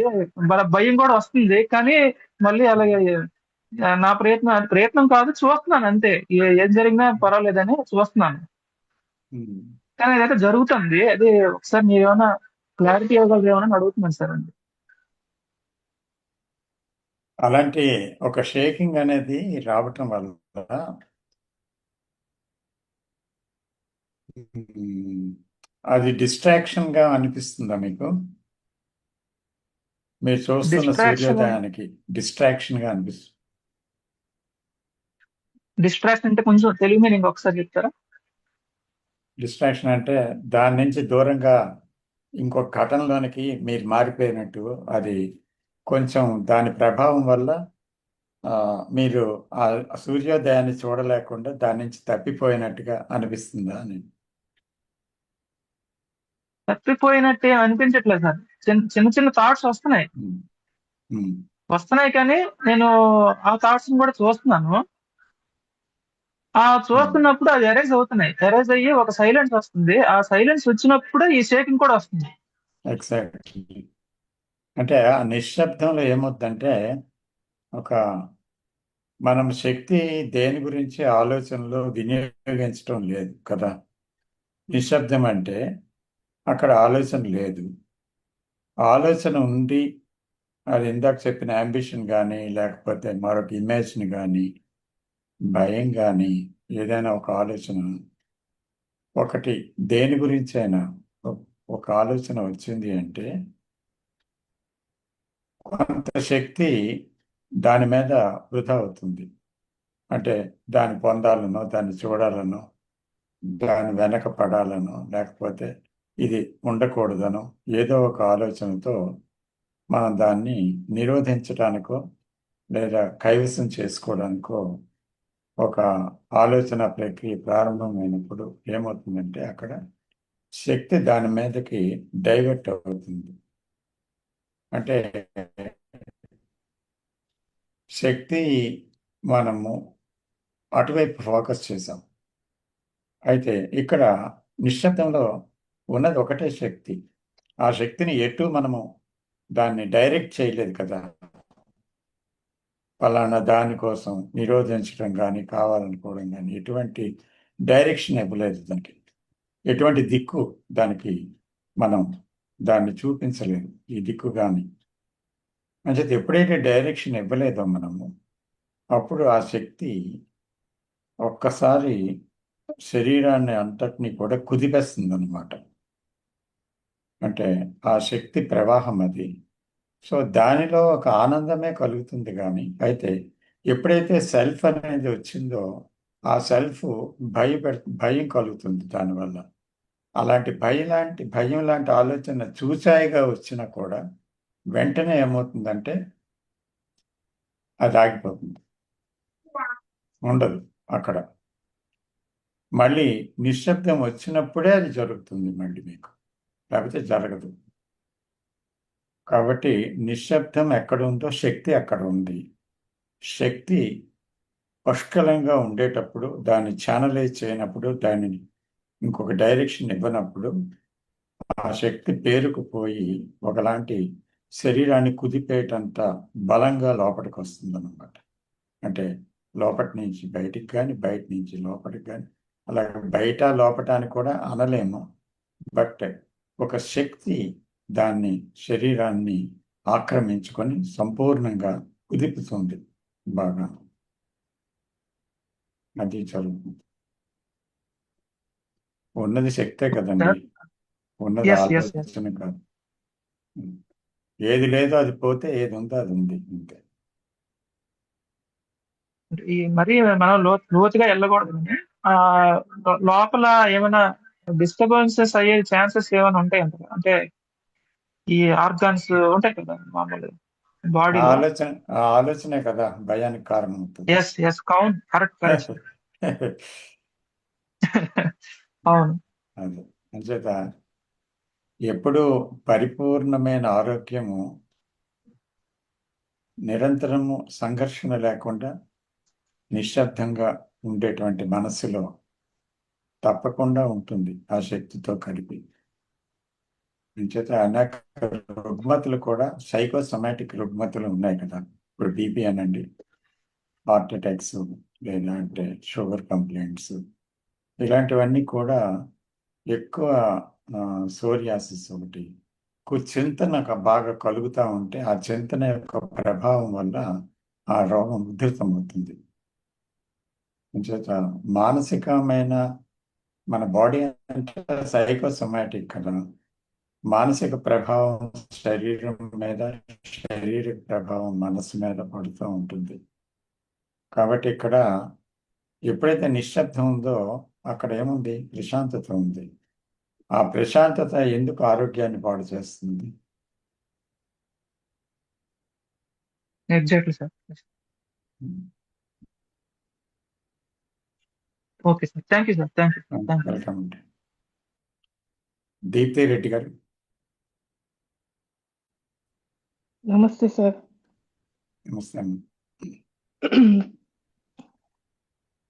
భయం కూడా వస్తుంది. కానీ మళ్ళీ అలాగే నా ప్రయత్నం కాదు, చూస్తున్నాను అంతే. ఏం జరిగినా పర్వాలేదని చూస్తున్నాను, కానీ అదైతే జరుగుతుంది. అది ఒకసారి మీరు ఏమైనా క్లారిటీ ఇవ్వగలరేమని అడుగుతున్నాను సార్. అండి అలాంటి ఒక షేకింగ్ అనేది రావటం వల్ల అది డిస్ట్రాక్షన్ గా అనిపిస్తుందా మీకు? మీరు చూస్తున్న సూర్యోదయానికి డిస్ట్రాక్షన్ గా అనిపిస్తుంది. డిస్ట్రాక్షన్ అంటే కొంచెం తెలుగు మీనింగ్ ఒకసారి చెప్తారా? డిస్ట్రాక్షన్ అంటే దాని నుంచి దూరంగా ఇంకొక ఘటనలోనికి మీరు మారిపోయినట్టు, అది కొంచెం దాని ప్రభావం వల్ల మీరు ఆ సూర్యోదయాన్ని చూడలేకుండా దాని నుంచి తప్పిపోయినట్టుగా అనిపిస్తుందా అని? తప్పిపోయినట్టే అనిపించట్లేదు సార్. చిన్న చిన్న థాట్స్ వస్తున్నాయి, కానీ నేను ఆ థాట్స్ కూడా చూస్తున్నాను. ఆ చూస్తున్నప్పుడు అది ఎరేజ్ అవుతున్నాయి, ఎరేజ్ అయ్యి ఒక సైలెన్స్ వస్తుంది. ఆ సైలెన్స్ వచ్చినప్పుడు ఈ షేకింగ్ కూడా వస్తుంది. ఎగ్జాక్ట్లీ. అంటే ఆ నిశ్శబ్దంలో ఏమవుతుందంటే, ఒక మనం శక్తి దేని గురించి ఆలోచనలో వినియోగించడం లేదు కదా. నిశ్శబ్దం అంటే అక్కడ ఆలోచన లేదు. ఆలోచన ఉండి అది ఇందాక చెప్పిన అంబిషన్ కానీ, లేకపోతే మరొక ఇమేజ్ని కానీ, భయం కానీ, ఏదైనా ఒక ఆలోచన ఒకటి దేని గురించి అయినా ఒక ఆలోచన వచ్చింది అంటే కొంత శక్తి దాని మీద వృధా అవుతుంది. అంటే దాన్ని పొందాలనో, దాన్ని చూడాలనో, దాని వెనక పడాలనో, లేకపోతే ఇది ఉండకూడదనో ఏదో ఒక ఆలోచనతో మనం దాన్ని నిరోధించడానికో లేదా కైవసం చేసుకోవడానికో ఒక ఆలోచన ప్రక్రియ ప్రారంభమైనప్పుడు ఏమవుతుందంటే అక్కడ శక్తి దాని మీదకి డైవర్ట్ అవుతుంది. అంటే శక్తి మనము అటువైపు ఫోకస్ చేసాం. అయితే ఇక్కడ నిశ్శబ్దంలో ఉన్నది ఒకటే శక్తి. ఆ శక్తిని ఎటు మనము దాన్ని డైరెక్ట్ చేయలేదు కదా. ఫలానా దానికోసం నిరోధించడం కానీ, కావాలనుకోవడం కానీ ఎటువంటి డైరెక్షన్ ఇవ్వలేదు దానికి. ఎటువంటి దిక్కు దానికి మనం దాన్ని చూపించలేదు ఈ దిక్కు కానీ. అంటే ఎప్పుడైతే డైరెక్షన్ ఇవ్వలేదో మనము, అప్పుడు ఆ శక్తి ఒక్కసారి శరీరాన్ని అంతటినీ కూడా కుదిపేస్తుంది అనమాట. అంటే ఆ శక్తి ప్రవాహం అది. సో దానిలో ఒక ఆనందమే కలుగుతుంది కానీ, అయితే ఎప్పుడైతే సెల్ఫ్ అనేది వచ్చిందో ఆ సెల్ఫ్ భయం కలుగుతుంది దానివల్ల. అలాంటి భయం లాంటి ఆలోచన చూచాయిగా వచ్చినా కూడా వెంటనే ఏమవుతుందంటే అది ఆగిపోతుంది, ఉండదు అక్కడ. మళ్ళీ నిశ్శబ్దం వచ్చినప్పుడే అది జరుగుతుంది మళ్ళీ మీకు, లేకపోతే జరగదు. కాబట్టి నిశ్శబ్దం ఎక్కడ ఉందో శక్తి అక్కడ ఉంది. శక్తి పుష్కలంగా ఉండేటప్పుడు, దాన్ని ఛానలైజ్ చేయనప్పుడు, దానిని ఇంకొక డైరెక్షన్ ఇవ్వనప్పుడు ఆ శక్తి పేరుకుపోయి ఒకలాంటి శరీరాన్ని కుదిపేటంత బలంగా లోపలికి వస్తుందన్నమాట. అంటే లోపటి నుంచి బయటికి కానీ, బయట నుంచి లోపలికి కానీ, అలాగే బయట లోపటాన్ని కూడా అనలేము. బట్ ఒక శక్తి దాన్ని శరీరాన్ని ఆక్రమించుకొని సంపూర్ణంగా కుదిపుతుంది బాగా. అది జరుగుతుంది. ఉన్నది శక్తే కదండి, ఉన్నది ఎస్ ఎస్ ఎస్ ఆలోచన కాదు. ఏది లేదో అది పోతే, ఏది ఉందో అది ఉంది అంతే. మరి మనం లోతుగా వెళ్ళకూడదు. ఆ లోపల ఏమైనా డిస్టర్బెన్సెస్ అయ్యే ఛాన్సెస్ ఏమైనా ఉంటాయి అంటే ఈ ఆర్గాన్స్ ఉంటాయి కదా మామూలు ఆ బాడీలో. ఆలోచనే కదా భయానికి కారణం అవుతుంది. Yes yes count correct correct అవును. అది అంచేత ఎప్పుడు పరిపూర్ణమైన ఆరోగ్యము నిరంతరము సంఘర్షణ లేకుండా నిశ్శబ్దంగా ఉండేటువంటి మనస్సులో తప్పకుండా ఉంటుంది ఆ శక్తితో కలిపి. అంచేత అనేక రుగ్మతులు కూడా సైకోసమాటిక్ రుగ్మతులు ఉన్నాయి కదా. ఇప్పుడు బీపీ అనండి, హార్ట్ అటాక్స్, లేదంటే షుగర్ కంప్లైంట్స్, ఇలాంటివన్నీ కూడా ఎక్కువ సోరియాసిస్ ఒకటి చింతన బాగా కలుగుతూ ఉంటే ఆ చింతన యొక్క ప్రభావం వల్ల ఆ రోగం ఉధృతమవుతుంది. అంచేత మానసికమైన మన బాడీ అంటే సైకోసమాటిక్ కదా. మానసిక ప్రభావం శరీరం మీద, శారీరక ప్రభావం మనసు మీద పడుతూ ఉంటుంది. కాబట్టి ఇక్కడ ఎప్పుడైతే నిశ్శబ్దం ఉందో అక్కడ ఏముంది? ప్రశాంతత ఉంది. ఆ ప్రశాంతత ఎందుకు ఆరోగ్యాన్ని పాడు చేస్తుంది? Exactly sir. Okay sir, thank you sir, thank you thank you. Welcome అండి. దీప్తి రెడ్డి గారు. నమస్తే సార్. నమస్తే అమ్మ.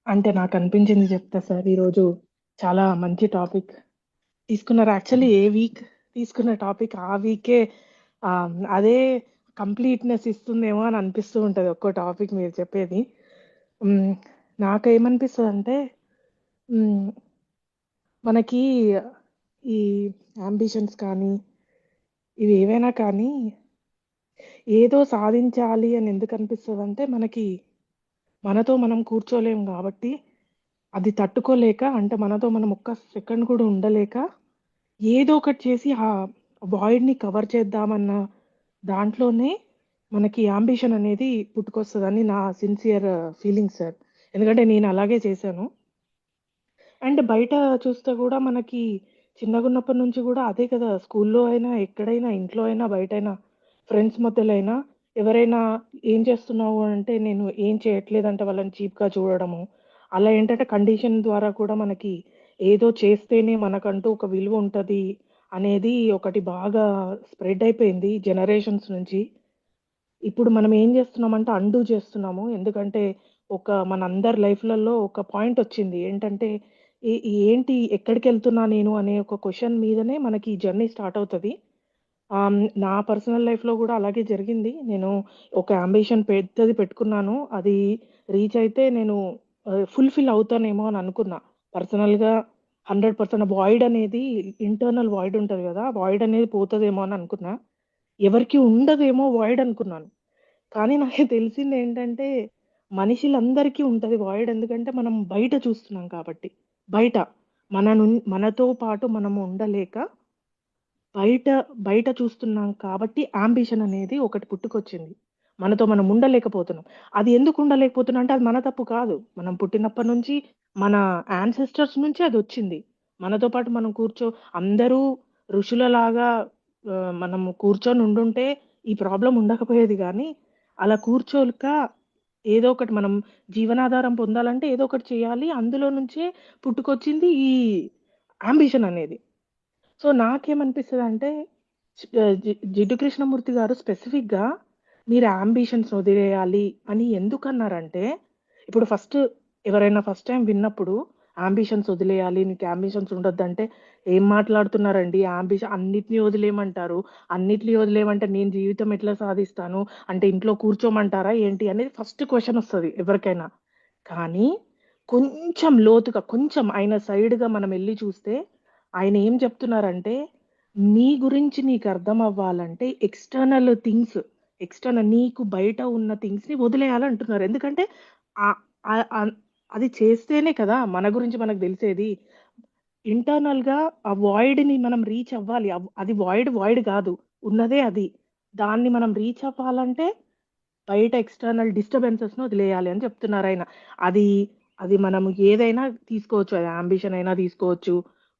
అంటే నాకు అనిపించింది చెప్తా సార్. ఈరోజు చాలా మంచి టాపిక్ తీసుకున్నారు. యాక్చువల్లీ ఏ వీక్ తీసుకున్న టాపిక్ ఆ వీకే అదే కంప్లీట్నెస్ ఇస్తుందేమో అని అనిపిస్తూ ఉంటుంది ఒక్కో టాపిక్ మీరు చెప్పేది. నాకేమనిపిస్తుంది అంటే మనకి ఈ అంబిషన్స్ కానీ ఇవి ఏవైనా కానీ ఏదో సాధించాలి అని ఎందుకు అనిపిస్తుంది అంటే మనతో మనం కూర్చోలేం కాబట్టి, అది తట్టుకోలేక, అంటే మనతో మనం ఒక్క సెకండ్ కూడా ఉండలేక ఏదో ఒకటి చేసి ఆ వాయిడ్ని కవర్ చేద్దామన్న దాంట్లోనే మనకి అంబిషన్ అనేది పుట్టుకొస్తుందని నా సిన్సియర్ ఫీలింగ్ సార్. ఎందుకంటే నేను అలాగే చేశాను. అండ్ బయట చూస్తే కూడా మనకి చిన్నగున్నప్పటి నుంచి కూడా అదే కదా, స్కూల్లో అయినా ఎక్కడైనా ఇంట్లో అయినా బయటైనా ఫ్రెండ్స్ మధ్యలో అయినా ఎవరైనా ఏం చేస్తున్నావు అంటే నేను ఏం చేయట్లేదంటే వాళ్ళని చీప్గా చూడడము, అలా ఏంటంటే కండిషన్ ద్వారా కూడా మనకి ఏదో చేస్తేనే మనకంటూ ఒక విలువ ఉంటుంది అనేది ఒకటి బాగా స్ప్రెడ్ అయిపోయింది జనరేషన్స్ నుంచి. ఇప్పుడు మనం ఏం చేస్తున్నామంటే అండూ చేస్తున్నాము. ఎందుకంటే మనందరి లైఫ్‌లలో ఒక పాయింట్ వచ్చింది. ఏంటంటే ఏంటి ఎక్కడికెళ్తున్నా నేను అనే ఒక క్వెషన్ మీదనే మనకి ఈ జర్నీ స్టార్ట్ అవుతది. నా పర్సనల్ లైఫ్‌లో గూడా అలాగే జరిగింది. నేను ఒక యాంబిషన్ పెద్దది పెట్టుకున్నాను. అది రీచ్ అయితే నేను ఫుల్‌ఫిల్ అవుతానేమో అని అనుకున్నా. పర్సనల్‌గా 100% వాయిడ్ అనేది ఇంటర్నల్ వాయిడ్ ఉంటది గదా! వాయిడ్ అనేది పోతదేమో అని అనుకున్నా. ఎవరికీ ఉండదేమో వాయిడ్ అనుకున్నాను. కానీ నాకు తెలిసిందేంటంటే, మనుషులందరికీ ఉంటది వాయిడ్. ఎందుకంటే, మనం బయట చూస్తున్నాం కాబట్టి. బయట మనతో పాటు మనము ఉండలేక, బయట బయట చూస్తున్నాం కాబట్టి యాంబిషన్ అనేది ఒకటి పుట్టుకొచ్చింది. మనతో మనం ఉండలేకపోతున్నాం. అది ఎందుకు ఉండలేకపోతున్నాం అంటే, అది మన తప్పు కాదు. మనం పుట్టినప్పటి నుంచి మన యాన్సెస్టర్స్ నుంచి అదొచ్చింది. మనతో పాటు మనం అందరూ ఋషులలాగా మనం కూర్చొని ఉండుంటే ఈ ప్రాబ్లమ్ ఉండకపోయేది గానీ, అలా కూర్చోలేక ఏదో ఒకటి మనం జీవనాధారం పొందాలంటే ఏదో ఒకటి చేయాలి. అందులో నుంచే పుట్టుకొచ్చింది ఈ యాంబిషన్ అనేది. సో, నాకేమనిపిస్తదంటే జిడ్డు కృష్ణమూర్తి గారు స్పెసిఫిక్‌గా మీరు యాంబిషన్స్ వదిలేయాలి అని ఎందుకన్నారంటే, ఇప్పుడు ఎవరైనా ఫస్ట్ టైమ్ విన్నప్పుడు యాంబిషన్స్ వదిలేయాలి, నీకు యాంబిషన్స్ ఉండొద్దంటే, ఏం మాట్లాడుతున్నారండి అన్నిటిని వదిలేయమంటారు. అన్నిటిని వదిలేయమంటే నేను జీవితం ఎట్లా సాధిస్తాను? అంటే ఇంట్లో కూర్చోమంటారా ఏంటి? అనేది ఫస్ట్ క్వెషన్ ఒస్తది ఎవరికైనా. కానీ కొంచెం లోతుగా కొంచెం ఆయన సైడ్‌గా మనం ఎళ్లి చూస్తే ఆయన ఏం చెప్తున్నారంటే, నీ గురించి నీకు అర్థమవ్వాలంటే ఎక్స్‌టర్నల్ నీకు బయట ఉన్న థింగ్స్‌ని వదిలేయాలంటున్నారు. ఎందుకంటే ఆహ్, ఆహ్, అన్ అది చేస్తేనే కదా మన గురించి మనకు తెలిసేది. ఇంటర్నల్‌గా ఆ వాయిడ్‌ని మనం రీచ్ అవ్వాలి. అది వాయిడ్ గాదు. ఉన్నదే అది. దాన్ని మనం రీచ్ అవ్వాలంటే బయట ఎక్స్‌టర్నల్ డిస్టర్బెన్సెస్‌ని వదిలేయాలి అని చెప్తున్నారాయన. అది, అది మనము ఏదైనా తీసుకోవచ్చు. అది యాంబిషన్ అయినా తీసుకోవచ్చు.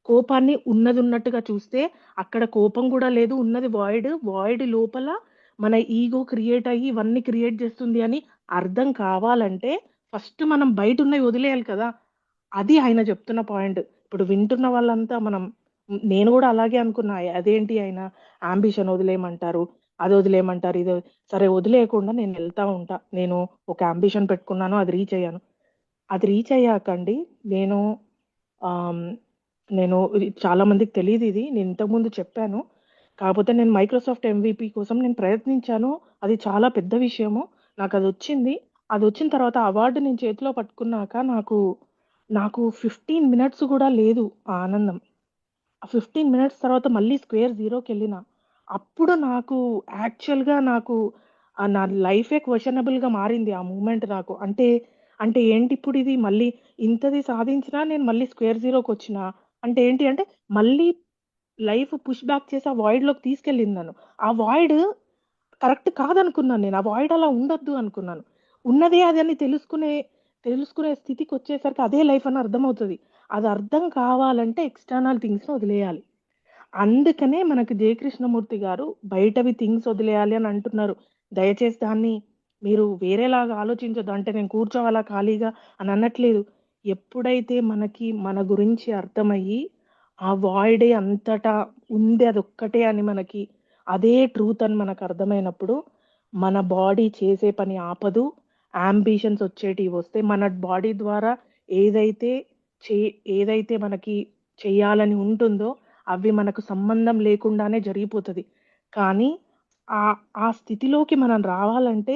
కోపాన్ని ఉన్నదున్నట్టుగా చూస్తే అక్కడ కోపం గూడా లేదు. ఉన్నది వాయిడ్. వాయిడ్ లోపల మన ఈగో క్రియేట్ అయ్యి ఇవన్నీ క్రియేట్ చేస్తుంది అని అర్థం కావాలంటే ఫస్ట్ మనం బయటున్నయి వదిలేయాలి కదా! అది ఆయన చెప్తున్న పాయింట్. ఇప్పుడు వింటున్న వాళ్ళంతా నేను గూడా అలాగే అనుకున్నా. అదేంటి ఆయన యాంబిషన్ వదిలేయమంటారు, అది వదిలేయమంటారు, సరే వదిలేయకుండా నేనెళ్తా ఉంటా. నేను ఒక యాంబిషన్ పెట్టుకున్నాను. అది రీచ్ అయ్యాను. అది రీచ్ అయ్యాకండి నేను ఆహ్, నేను ఇది చాలా మందికి తెలీదిది. నేను ఇంతకుముందు చెప్పాను. కాకపోతే నేను మైక్రోసాఫ్ట్ ఎంవీపీ కోసం నేను ప్రయత్నించాను. అది చాలా పెద్ద విషయము. నాకదొచ్చింది. అదొచ్చిన తర్వాత అవార్డ్ నేను చేతిలో పట్టుకున్నాక నాకు 15 మినిట్స్ గూడా లేదు ఆ ఆనందం. ఆ 15 మినిట్స్ తర్వాత మళ్ళీ స్క్వేర్ జీరోకెళ్ళినా. అప్పుడు యాక్చువల్‌గా నా లైఫే క్వెషనబుల్‌గా మారింది ఆ మూమెంట్ నాకు. అంటే ఏంటి ఇప్పుడిది మళ్ళీ ఇంతది సాధించినా నేను మళ్ళీ స్క్వేర్ జీరోకొచ్చినా. అంటే ఏంటి అంటే మళ్ళీ లైఫ్ పుష్ బ్యాక్ చేసి ఆ వాయిడ్‌లోకి తీసుకెళ్ళింది నన్ను. ఆ వాయిడ్ కరెక్ట్ కాదనుకున్నాను నేను. ఆ వాయిడ్ అలా ఉండొద్దు అనుకున్నాను. ఉన్నదే అదని తెలుసుకునే స్థితికొచ్చేసరికి అదే లైఫ్ అని అర్థమవుతది. అది అర్థం కావాలంటే ఎక్స్‌టర్నల్ థింగ్స్‌ని వదిలేయాలి. అందుకనే మనకు 'జయకృష్ణమూర్తి' గారు బయటవి థింగ్స్ వదిలేయాలి అని అంటున్నారు. దయచేసి దాన్ని మీరు వేరేలాగా ఆలోచించొద్దు. అంటే నేను కూర్చోవాలా ఖాళీగా అని అనట్లేదు. ఎప్పుడైతే మనకి మన గురించి అర్థమయ్యి, ఆ వాయిడే అంతటా ఉంది అదొక్కటే అని అదే ట్రూత్ అని మనకు అర్థమైనప్పుడు, మన బాడీ చేసే పని ఆపదు. యాంబిషన్స్ వచ్చేటివి వస్తే మన బాడీ ద్వారా ఏదైతే చే ఏదైతే మనకి చెయ్యాలని ఉంటుందో అవి మనకు సంబంధం లేకుండానే జరిగిపోతది. కానీ ఆ స్థితిలోకి మనం రావాలంటే,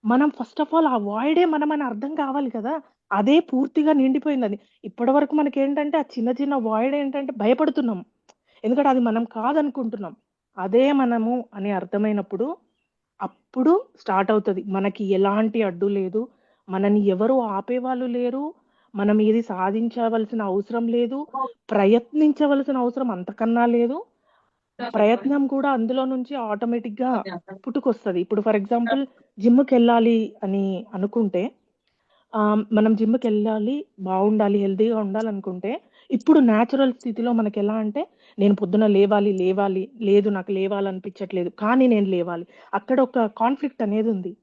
మనం ఫస్ట్ ఆఫ్ ఆల్ ఆ వాయిడే మనమని అర్థం కావాలి కదా! అదే పూర్తిగా నిండిపోయిందని. ఇప్పటివరకు మనకేంటంటే, ఆ చిన్న చిన్న వాయిడ్ ఏంటంటే భయపడుతున్నాం. ఎందుకంటే అది మనం కాదనుకుంటున్నాం. అదే మనము అని అర్థమైనప్పుడు, అప్పుడు స్టార్ట్ అవుతది. మనకి ఎలాంటి అడ్డు లేదు. మనని ఎవరు ఆపేవాళ్ళు లేరు. మనం ఏది సాధించవలసిన అవసరం లేదు, ప్రయత్నించవలసిన అవసరం అంతకన్నా లేదు. ప్రయత్నం కూడా అందులో నుంచి ఆటోమేటిక్గా పుట్టుకొస్తుంది. ఇప్పుడు ఫర్ ఎగ్జాంపుల్ జిమ్కి వెళ్ళాలి అని అనుకుంటే మనం జిమ్కి వెళ్ళాలి, బాగుండాలి, హెల్తీగా ఉండాలనుకుంటే ఇప్పుడు న్యాచురల్ స్థితిలో మనకి ఎలా అంటే నేను పొద్దున లేవాలి లేవాలి లేదు నాకు లేవాలనిపించట్లేదు కానీ నేను లేవాలి. అక్కడ ఒక కాన్ఫ్లిక్ట్ అనేది ఉంది.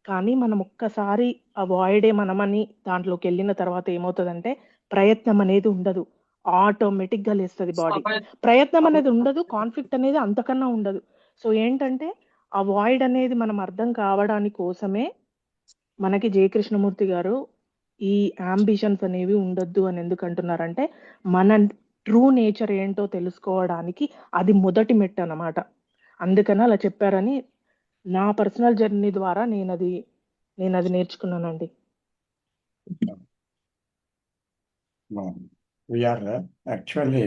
కానీ మనం ఒక్కసారి అవాయిడే మనమని దాంట్లోకి వెళ్ళిన తర్వాత ఏమవుతుందంటే ప్రయత్నం అనేది ఉండదు, ఆటోమేటిక్గా లేస్తుంది బాడీ. ప్రయత్నం అనేది ఉండదు, కాన్ఫ్లిక్ట్ అనేది అంతకన్నా ఉండదు. సో ఏంటంటే ఆ వాయిడ్ అనేది మనం అర్థం కావడానికి కోసమే మనకి జే కృష్ణమూర్తి గారు ఈ అంబిషన్స్ అనేవి ఉండొద్దు అని ఎందుకు అంటున్నారంటే మన ట్రూ నేచర్ ఏంటో తెలుసుకోవడానికి అది మొదటి మెట్టు అన్నమాట. అందుకని అలా చెప్పారని నా పర్సనల్ జర్నీ ద్వారా నేను అది నేర్చుకున్నానండి. We are actually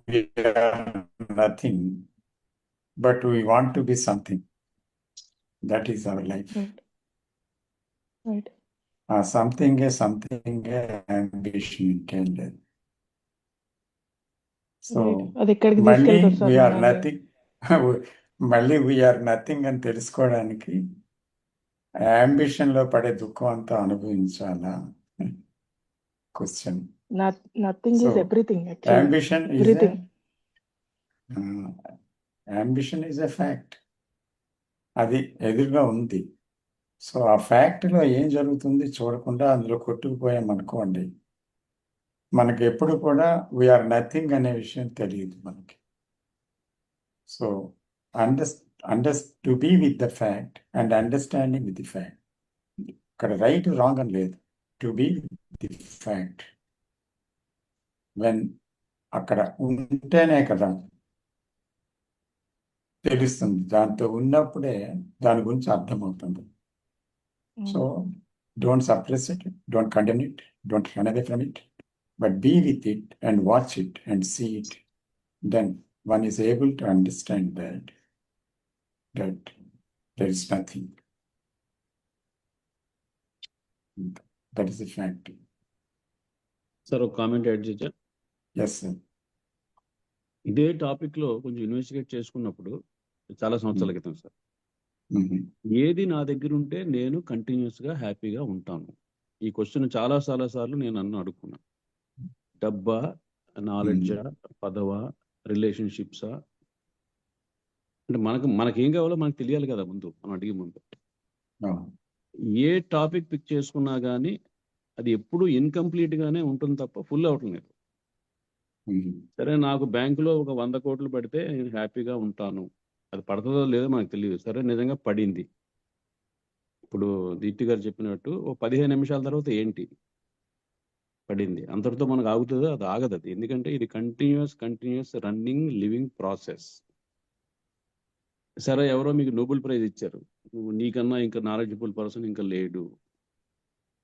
we are nothing, but we want to be something. That is our life. Right Something ambition can. So అది ఎక్కడికి మళ్ళీ తీసుకెళ్తారు సార్ వీఆర్ మనల్ని? నథింగ్ మళ్ళీ వీఆర్ నథింగ్ అని తెలుసుకోవడానికి ambition లో పడే దుఃఖం అంతా అనుభవించాలా question. Nothing So is everything actually. ambition is everything. ambition is a fact. అది ఎదురుగా ఉంది. సో ఆ fact లో ఏం జరుగుతుంది చూడకుండా అందులో కొట్టుకుపోయాం అనుకోండి, మనకి ఎప్పుడు కూడా వీఆర్ నథింగ్ అనే విషయం తెలియదు మనకి. So to be with the fact and understanding with the fact. ఇక్కడ రైట్ రాంగ్ అని లేదు, to be with the fact. When అక్కడ ఉంటేనే కదా తెలుస్తుంది, దాంతో ఉన్నప్పుడే దాని గురించి అర్థమవుతుంది. So don't suppress it, don't condemn it, don't run away from it, but be with it and watch it and see it. Then one is able to understand that there is nothing. That is a fact. Sir ఒక comment add చేయచ్చా? Yes, sir. ఇదే topic లో కొంచెం investigate చేసుకున్నప్పుడు చాలా సంవత్సరాల క్రితం sir, Mhm. ఏది నా దగ్గర ఉంటే నేను కంటిన్యూస్ గా హ్యాపీగా ఉంటాను, ఈ క్వశ్చన్ చాలా సార్లు నేను నన్ను అడుక్కున్నాను. డబ్బా, నాలెడ్జా, పదవా, రిలేషన్షిప్సా? అంటే మనకేం కావాలో మనకు తెలియాలి కదా ముందు, మనం అడిగే ముందు. Oh. ఏ టాపిక్ పిక్ చేసుకున్నా కానీ అది ఎప్పుడు ఇన్కంప్లీట్ గానే ఉంటుంది తప్ప ఫుల్ అవటం లేదు. Mhm. సరే, నాకు బ్యాంకులో ఒక 100 కోట్లు పడితే నేను హ్యాపీగా ఉంటాను, అది పడుతుందో లేదో మనకు తెలియదు. సరే, నిజంగా పడింది. ఇప్పుడు దీప్తి గారు చెప్పినట్టు ఓ 15 నిమిషాల తర్వాత ఏంటి పడింది, అంతటితో మనకు ఆగుతుందో? అది ఆగదు. అది ఎందుకంటే ఇది కంటిన్యూస్ రన్నింగ్ లివింగ్ ప్రాసెస్. సరే, ఎవరో మీకు నోబెల్ ప్రైజ్ ఇచ్చారు, నువ్వు నీకన్నా ఇంకా నాలెడ్జబుల్ పర్సన్ ఇంకా లేడు,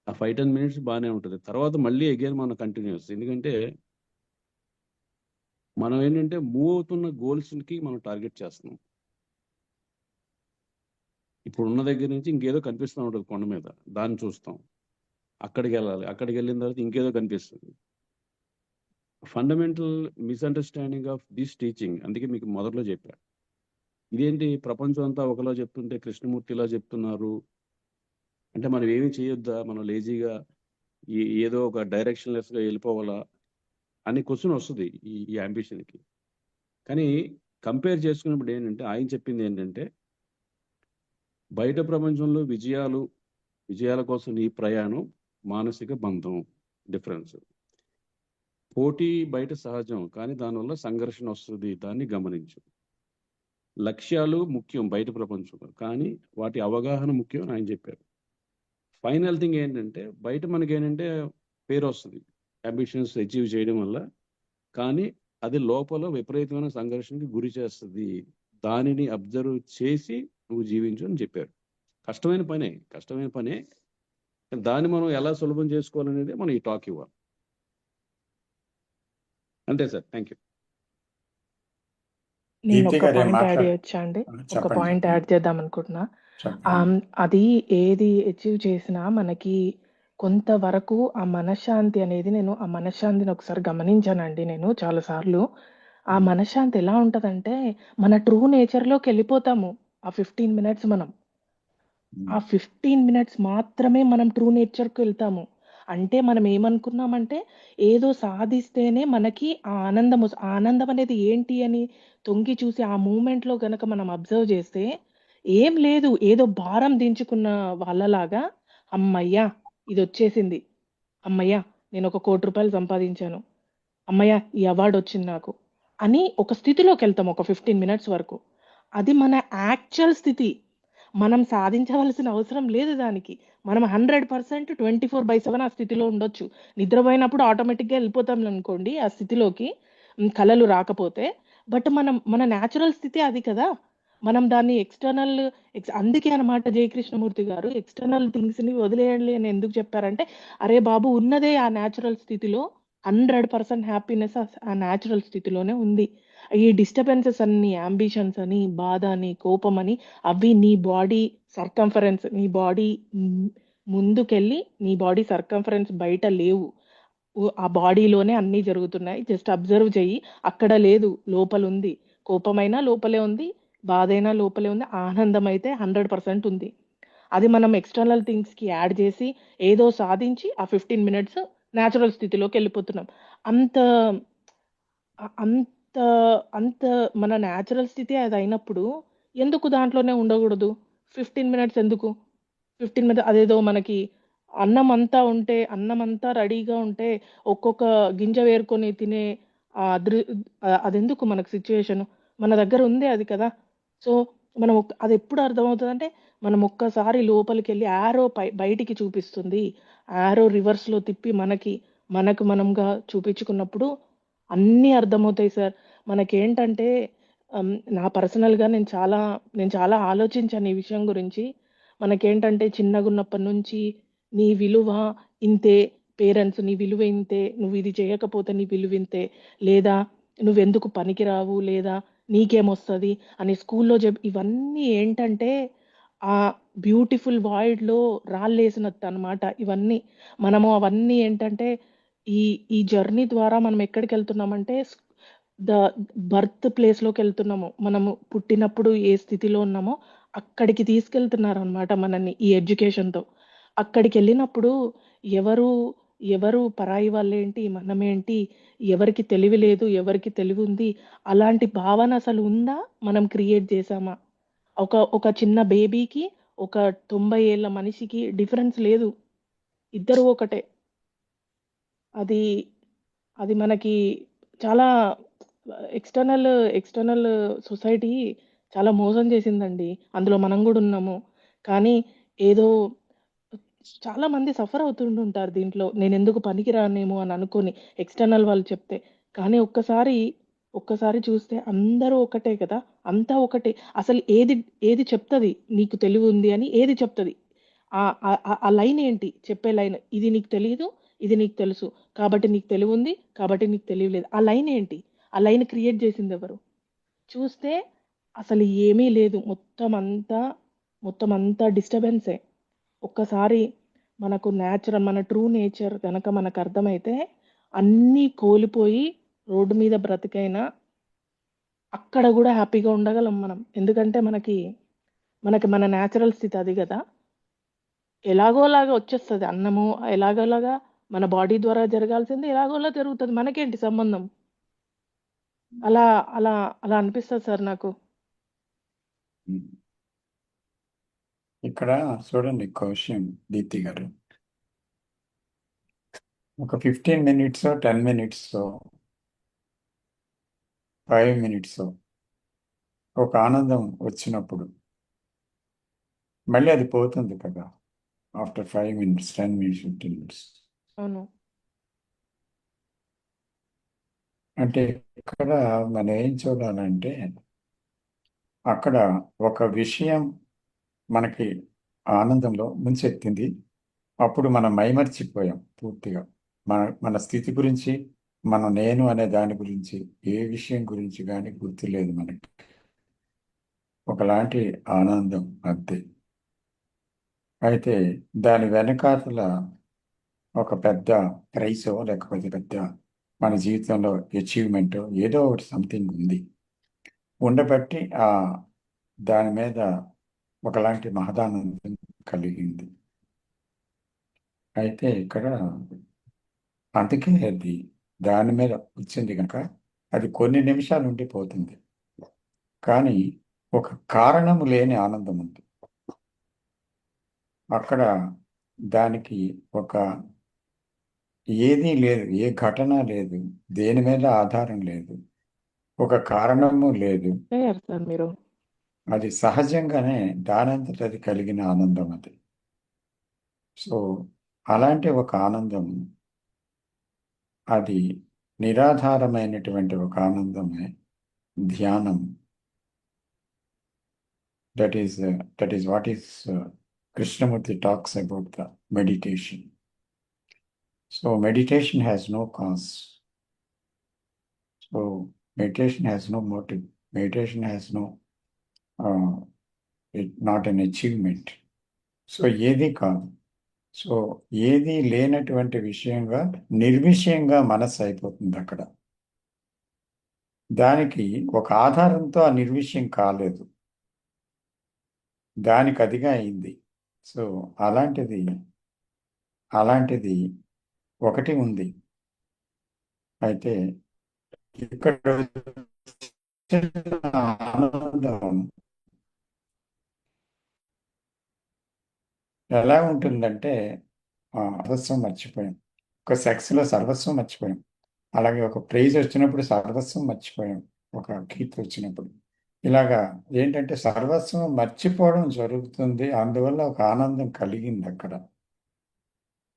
ఆ 5-10 minutes బాగానే ఉంటుంది. తర్వాత మళ్ళీ అగైన్ మన కంటిన్యూస్. ఎందుకంటే మనం ఏంటంటే మూవ్ అవుతున్న గోల్స్కి మనం టార్గెట్ చేస్తున్నాం. ఇప్పుడు ఉన్న దగ్గర నుంచి ఇంకేదో కనిపిస్తూ ఉంటుంది కొండ మీద, దాన్ని చూస్తాం, అక్కడికి వెళ్ళాలి, అక్కడికి వెళ్ళిన తర్వాత ఇంకేదో కనిపిస్తుంది. Fundamental misunderstanding of this teaching. అందుకే మీకు మొదట్లో చెప్పాను, ఇదేంటి ప్రపంచం అంతా ఒకలా చెప్తుంటే కృష్ణమూర్తి ఇలా చెప్తున్నారు అంటే మనం ఏమి చేయొద్దా, మనం లేజీగా ఏదో ఒక డైరెక్షన్లెస్గా వెళ్ళిపోవాలా అని క్వశ్చన్ వస్తుంది ఈ అంబిషన్కి. కానీ కంపేర్ చేసుకున్నప్పుడు ఏంటంటే ఆయన చెప్పింది ఏంటంటే బయట ప్రపంచంలో విజయాల కోసం నీ ప్రయాణం మానసిక బంధం డిఫరెన్స్. పోటీ బయట సహజం, కానీ దానివల్ల సంఘర్షణ వస్తుంది, దాన్ని గమనించు. లక్ష్యాలు ముఖ్యం బయట ప్రపంచంలో, కానీ వాటి అవగాహన ముఖ్యం అని ఆయన చెప్పారు. ఫైనల్ థింగ్ ఏంటంటే బయట మనకి ఏంటంటే పేరు వస్తుంది అంబిషన్స్ అచీవ్ చేయడం వల్ల, కానీ అది లోపల విపరీతమైన సంఘర్షణకి గురి చేస్తుంది. దానిని అబ్జర్వ్ చేసి నువ్వు జీవించు అని చెప్పారు. కష్టమైన పనే, దాన్ని మనం ఎలా సులభం చేసుకోవాలనేది మనం ఈ టాక్ ఇవ్వాలి. అంతే సార్, థ్యాంక్ యూ. నేను దీప్తి ఒక గారు ఏం పాయింట్ యాడ్ మాట్లాడు చేయొచ్చా అండి? ఒక చెప్పండి పాయింట్ యాడ్ చేద్దాం అనుకుంటున్నా. చెప్పండి. అది ఏది అచీవ్ చేసినా మనకి కొంతవరకు ఆ మనశ్శాంతి అనేది, నేను ఆ మనశ్శాంతిని ఒకసారి గమనించానండి నేను చాలా సార్లు. ఆ మనశ్శాంతి ఎలా ఉంటదంటే మన ట్రూ నేచర్‌లోకి వెళ్ళిపోతాము. ఆ 15 మినిట్స్ మనం. ఆ 15 మినిట్స్ మాత్రమే మనం ట్రూ నేచర్‌కి వెళ్తాము. అంటే మనం ఏమనుకున్నామంటే ఏదో సాధిస్తేనే మనకి ఆ ఆనందం అనేది ఏంటి అని తొంగి చూసి ఆ మూమెంట్‌లో గనక మనం అబ్జర్వ్ చేస్తే ఏం లేదు. ఏదో భారం దించుకున్న వాళ్ళలాగా హమ్మయ్య! ఇదొచ్చేసింది. హమ్మయ్య! నేనొక రూ. 1,00,00,000 సంపాదించాను. హమ్మయ్య! ఈ అవార్డ్ వచ్చింది నాకు. అని ఒక స్థితిలోకెళ్తాం ఒక 15 మినిట్స్ వరకు. అది మన యాక్చువల్ స్థితి. మనం సాధించవలసిన అవసరం లేదు దానికి. మనం 100% 24/7 ఆ స్థితిలో ఉండొచ్చు. నిద్రపోయినప్పుడు ఆటోమేటిక్‌గా ఎళ్ళిపోతామనుకోండి ఆ స్థితిలోకి. కలలు రాకపోతే. బట్ మన న్యాచురల్ స్థితి అది కదా! మనం దాన్ని అందుకే అన్నమాట జయకృష్ణమూర్తి గారు ఎక్స్‌టర్నల్ థింగ్స్‌ని వదిలేయండి అని ఎందుకు చెప్పారంటే, అరే బాబు! ఉన్నదే ఆ న్యాచురల్ స్థితిలో 100% హ్యాపీనెస్ ఆ న్యాచురల్ స్థితిలోనే ఉంది. ఈ డిస్టర్బెన్సెస్ అన్ని, యాంబిషన్స్ అని, బాధ అని, కోపమని అవి నీ బాడీ సర్కంఫరెన్స్, నీ బాడీ ముందుకెళ్ళి నీ బాడీ సర్కంఫరెన్స్ బయట లేవు. ఆ బాడీలోనే అన్నీ జరుగుతున్నాయి. జస్ట్ అబ్జర్వ్ చెయ్యి. అక్కడ లేదు, లోపలుంది. కోపమైనా లోపలే ఉంది. బాధైనా లోపలే ఉంది. ఆనందం అయితే 100% ఉంది. అది మనం ఎక్స్‌టర్నల్ థింగ్స్‌కి యాడ్ చేసి ఏదో సాధించి ఆ 15 మినిట్స్ న్యాచురల్ స్థితిలోకెళ్ళిపోతున్నాం. అంత అంత అంత మన న్యాచురల్ స్థితి అదయినప్పుడు ఎందుకు దాంట్లోనే ఉండకూడదు? 15 మినిట్స్ ఎందుకు? 15 మినిట్స్ అదేదో మనకి అన్నమంతా రెడీగా ఉంటే ఒక్కొక్క గింజ వేరుకొని తినే అదెందుకు మనకు సిట్యుయేషను? మన దగ్గర ఉందే అది కదా! సో, మనం అదెప్పుడు అర్థమవుతదంటే, మనం ఒక్కసారి లోపలికెళ్ళి బయటికి చూపిస్తుంది. రివర్స్‌లో తిప్పి మనకు మనంగా చూపించుకున్నప్పుడు అన్నీ అర్థమవుతాయి సార్. మనకేంటంటే నా పర్సనల్‌గా నేను చాలా ఆలోచించాను ఈ విషయం గురించి. మనకేంటంటే చిన్నగున్నప్పటి నుంచి నీ విలువ ఇంతే, పేరెంట్స్ నీ విలువ ఇంతే, నువ్విది చేయకపోతే నీ విలువింతే, లేదా నువ్వెందుకు పనికిరావు, లేదా నీకేమొస్తది అని స్కూల్లో ఇవన్నీ ఏంటంటే ఆ బ్యూటిఫుల్ వాయిడ్‌లో రాళ్ళేసినట్టనమాట ఇవన్నీ. మనము అవన్నీ ఏంటంటే ఈ ఈ జర్నీ ద్వారా మనం ఎక్కడికెళ్తున్నామంటే ద బర్త్ ప్లేస్‌లోకెళ్తున్నాము. మనము పుట్టినప్పుడు ఏ స్థితిలో ఉన్నామో అక్కడికి తీసుకెళ్తున్నారనమాట మనల్ని ఈ ఎడ్యుకేషన్‌తో. అక్కడికెళ్ళినప్పుడు ఎవరు, ఎవరు పరాయి వాళ్ళేంటి, మనమేంటి, ఎవరికి తెలివి లేదు, ఎవరికి తెలివుంది, అలాంటి భావన అసలు ఉందా? మనం క్రియేట్ చేశామా? ఒక చిన్న బేబీకి, ఒక 90 ఏళ్ల మనిషికి డిఫరెన్స్ లేదు. ఇద్దరూ ఒకటే. అది అది మనకి చాలా ఎక్స్‌టర్నల్ ఎక్స్‌టర్నల్ సొసైటీ చాలా మోసం చేసిందండి. అందులో మనం గూడా ఉన్నాము. కానీ ఏదో చాలా మంది సఫర్ అవుతుంటుంటారు దీంట్లో. నేనెందుకు పనికిరానేమో అని అనుకోని ఎక్స్‌టర్నల్ వాళ్ళు చెప్తే. కానీ ఒక్కసారి చూస్తే అందరూ ఒకటే కదా! అంతా ఒకటే. అసలు ఏది చెప్తది నీకు తెలివుంది అని ఏది చెప్తది? ఆ లైన్ ఏంటి? చెప్పే లైన్. ఇది నీకు తెలీదు, ఇది నీకు తెలుసు. కాబట్టి నీకు తెలివుంది, కాబట్టి నీకు తెలివి లేదు. ఆ లైన్ ఏంటి? ఆ లైన్ క్రియేట్ చేసిందెవరు? చూస్తే అసలు ఏమీ లేదు. మొత్తం అంతా డిస్టర్బెన్సే. ఒక్కసారి మన ట్రూ నేచర్ గనక మనకర్థమైతే అన్నీ కోల్పోయి రోడ్డు మీద బ్రతికైనా అక్కడ గూడా హ్యాపీగా ఉండగలం మనం. ఎందుకంటే మనకి మన న్యాచురల్ స్థితి అది గదా! ఎలాగోలాగా వచ్చేస్తది అన్నము. ఎలాగోలాగా మన బాడీ ద్వారా జరగాల్సింది ఎలాగోలా జరుగుతది. మనకేంటి సంబంధం? అలా అలా అలా అనిపిస్తది సార్ నాకు. ఇక్కడ చూడండి ఇంకో విషయం దీప్తి గారు. ఒక 15 మినిట్స్ 10 మినిట్స్ 5 మినిట్స్ ఒక ఆనందం వచ్చినప్పుడు మళ్ళీ అది పోతుంది కదా ఆఫ్టర్ 5 మినిట్స్ 10 మినిట్స్ 15 మినిట్స్. అవును. అంటే ఇక్కడ మనం ఏం చూడాలంటే అక్కడ ఒక విషయం మనకి ఆనందంలో ముంచెత్తింది. అప్పుడు మనం మైమర్చిపోయాం పూర్తిగా. మన మన స్థితి గురించి, మనం నేను అనే దాని గురించి ఏ విషయం గురించి కానీ గుర్తులేదు మనకి. ఒకలాంటి ఆనందం అంతే. అయితే దాని వెనకాతల ఒక పెద్ద ప్రైజో లేకపోతే పెద్ద మన జీవితంలో అచీవ్మెంట్ ఏదో ఒకటి సంథింగ్ ఉంది ఉండబట్టి దాని మీద ఒకలాంటి మహదానందం కలిగింది. అయితే ఇక్కడ అందుకే అది దాని మీద వచ్చింది కనుక అది కొన్ని నిమిషాలు ఉండిపోతుంది. కానీ ఒక కారణము లేని ఆనందం ఉంది అక్కడ. దానికి ఒక ఏదీ లేదు, ఏ ఘటన లేదు, దేని మీద ఆధారం లేదు, ఒక కారణము లేదు. అయ్యారు సార్ మీరు. అది సహజంగానే దానంతట అది కలిగిన ఆనందం అది. సో అలాంటి ఒక ఆనందం, అది నిరాధారమైనటువంటి ఒక ఆనందమే ధ్యానం. That is what is Krishnamurti talks about the meditation. So meditation has no cause. So meditation has no motive. Meditation has not an achievement. So ఏది కాదు. సో ఏది లేనటువంటి విషయంగా నిర్విషయంగా మనస్సు అయిపోతుంది అక్కడ. దానికి ఒక ఆధారంతో ఆ నిర్విషయం కాలేదు, దానికి అదిగా అయింది. సో అలాంటిది ఒకటి ఉంది. అయితే ఇక్కడ ఆనందం ఎలా ఉంటుందంటే సర్వస్వం మర్చిపోయాం. ఒక సెక్స్లో సర్వస్వం మర్చిపోయాం. అలాగే ఒక ప్రైజ్ వచ్చినప్పుడు సర్వస్వం మర్చిపోయాం. ఒక గీత వచ్చినప్పుడు ఇలాగా ఏంటంటే సర్వస్వం మర్చిపోవడం జరుగుతుంది. అందువల్ల ఒక ఆనందం కలిగింది అక్కడ.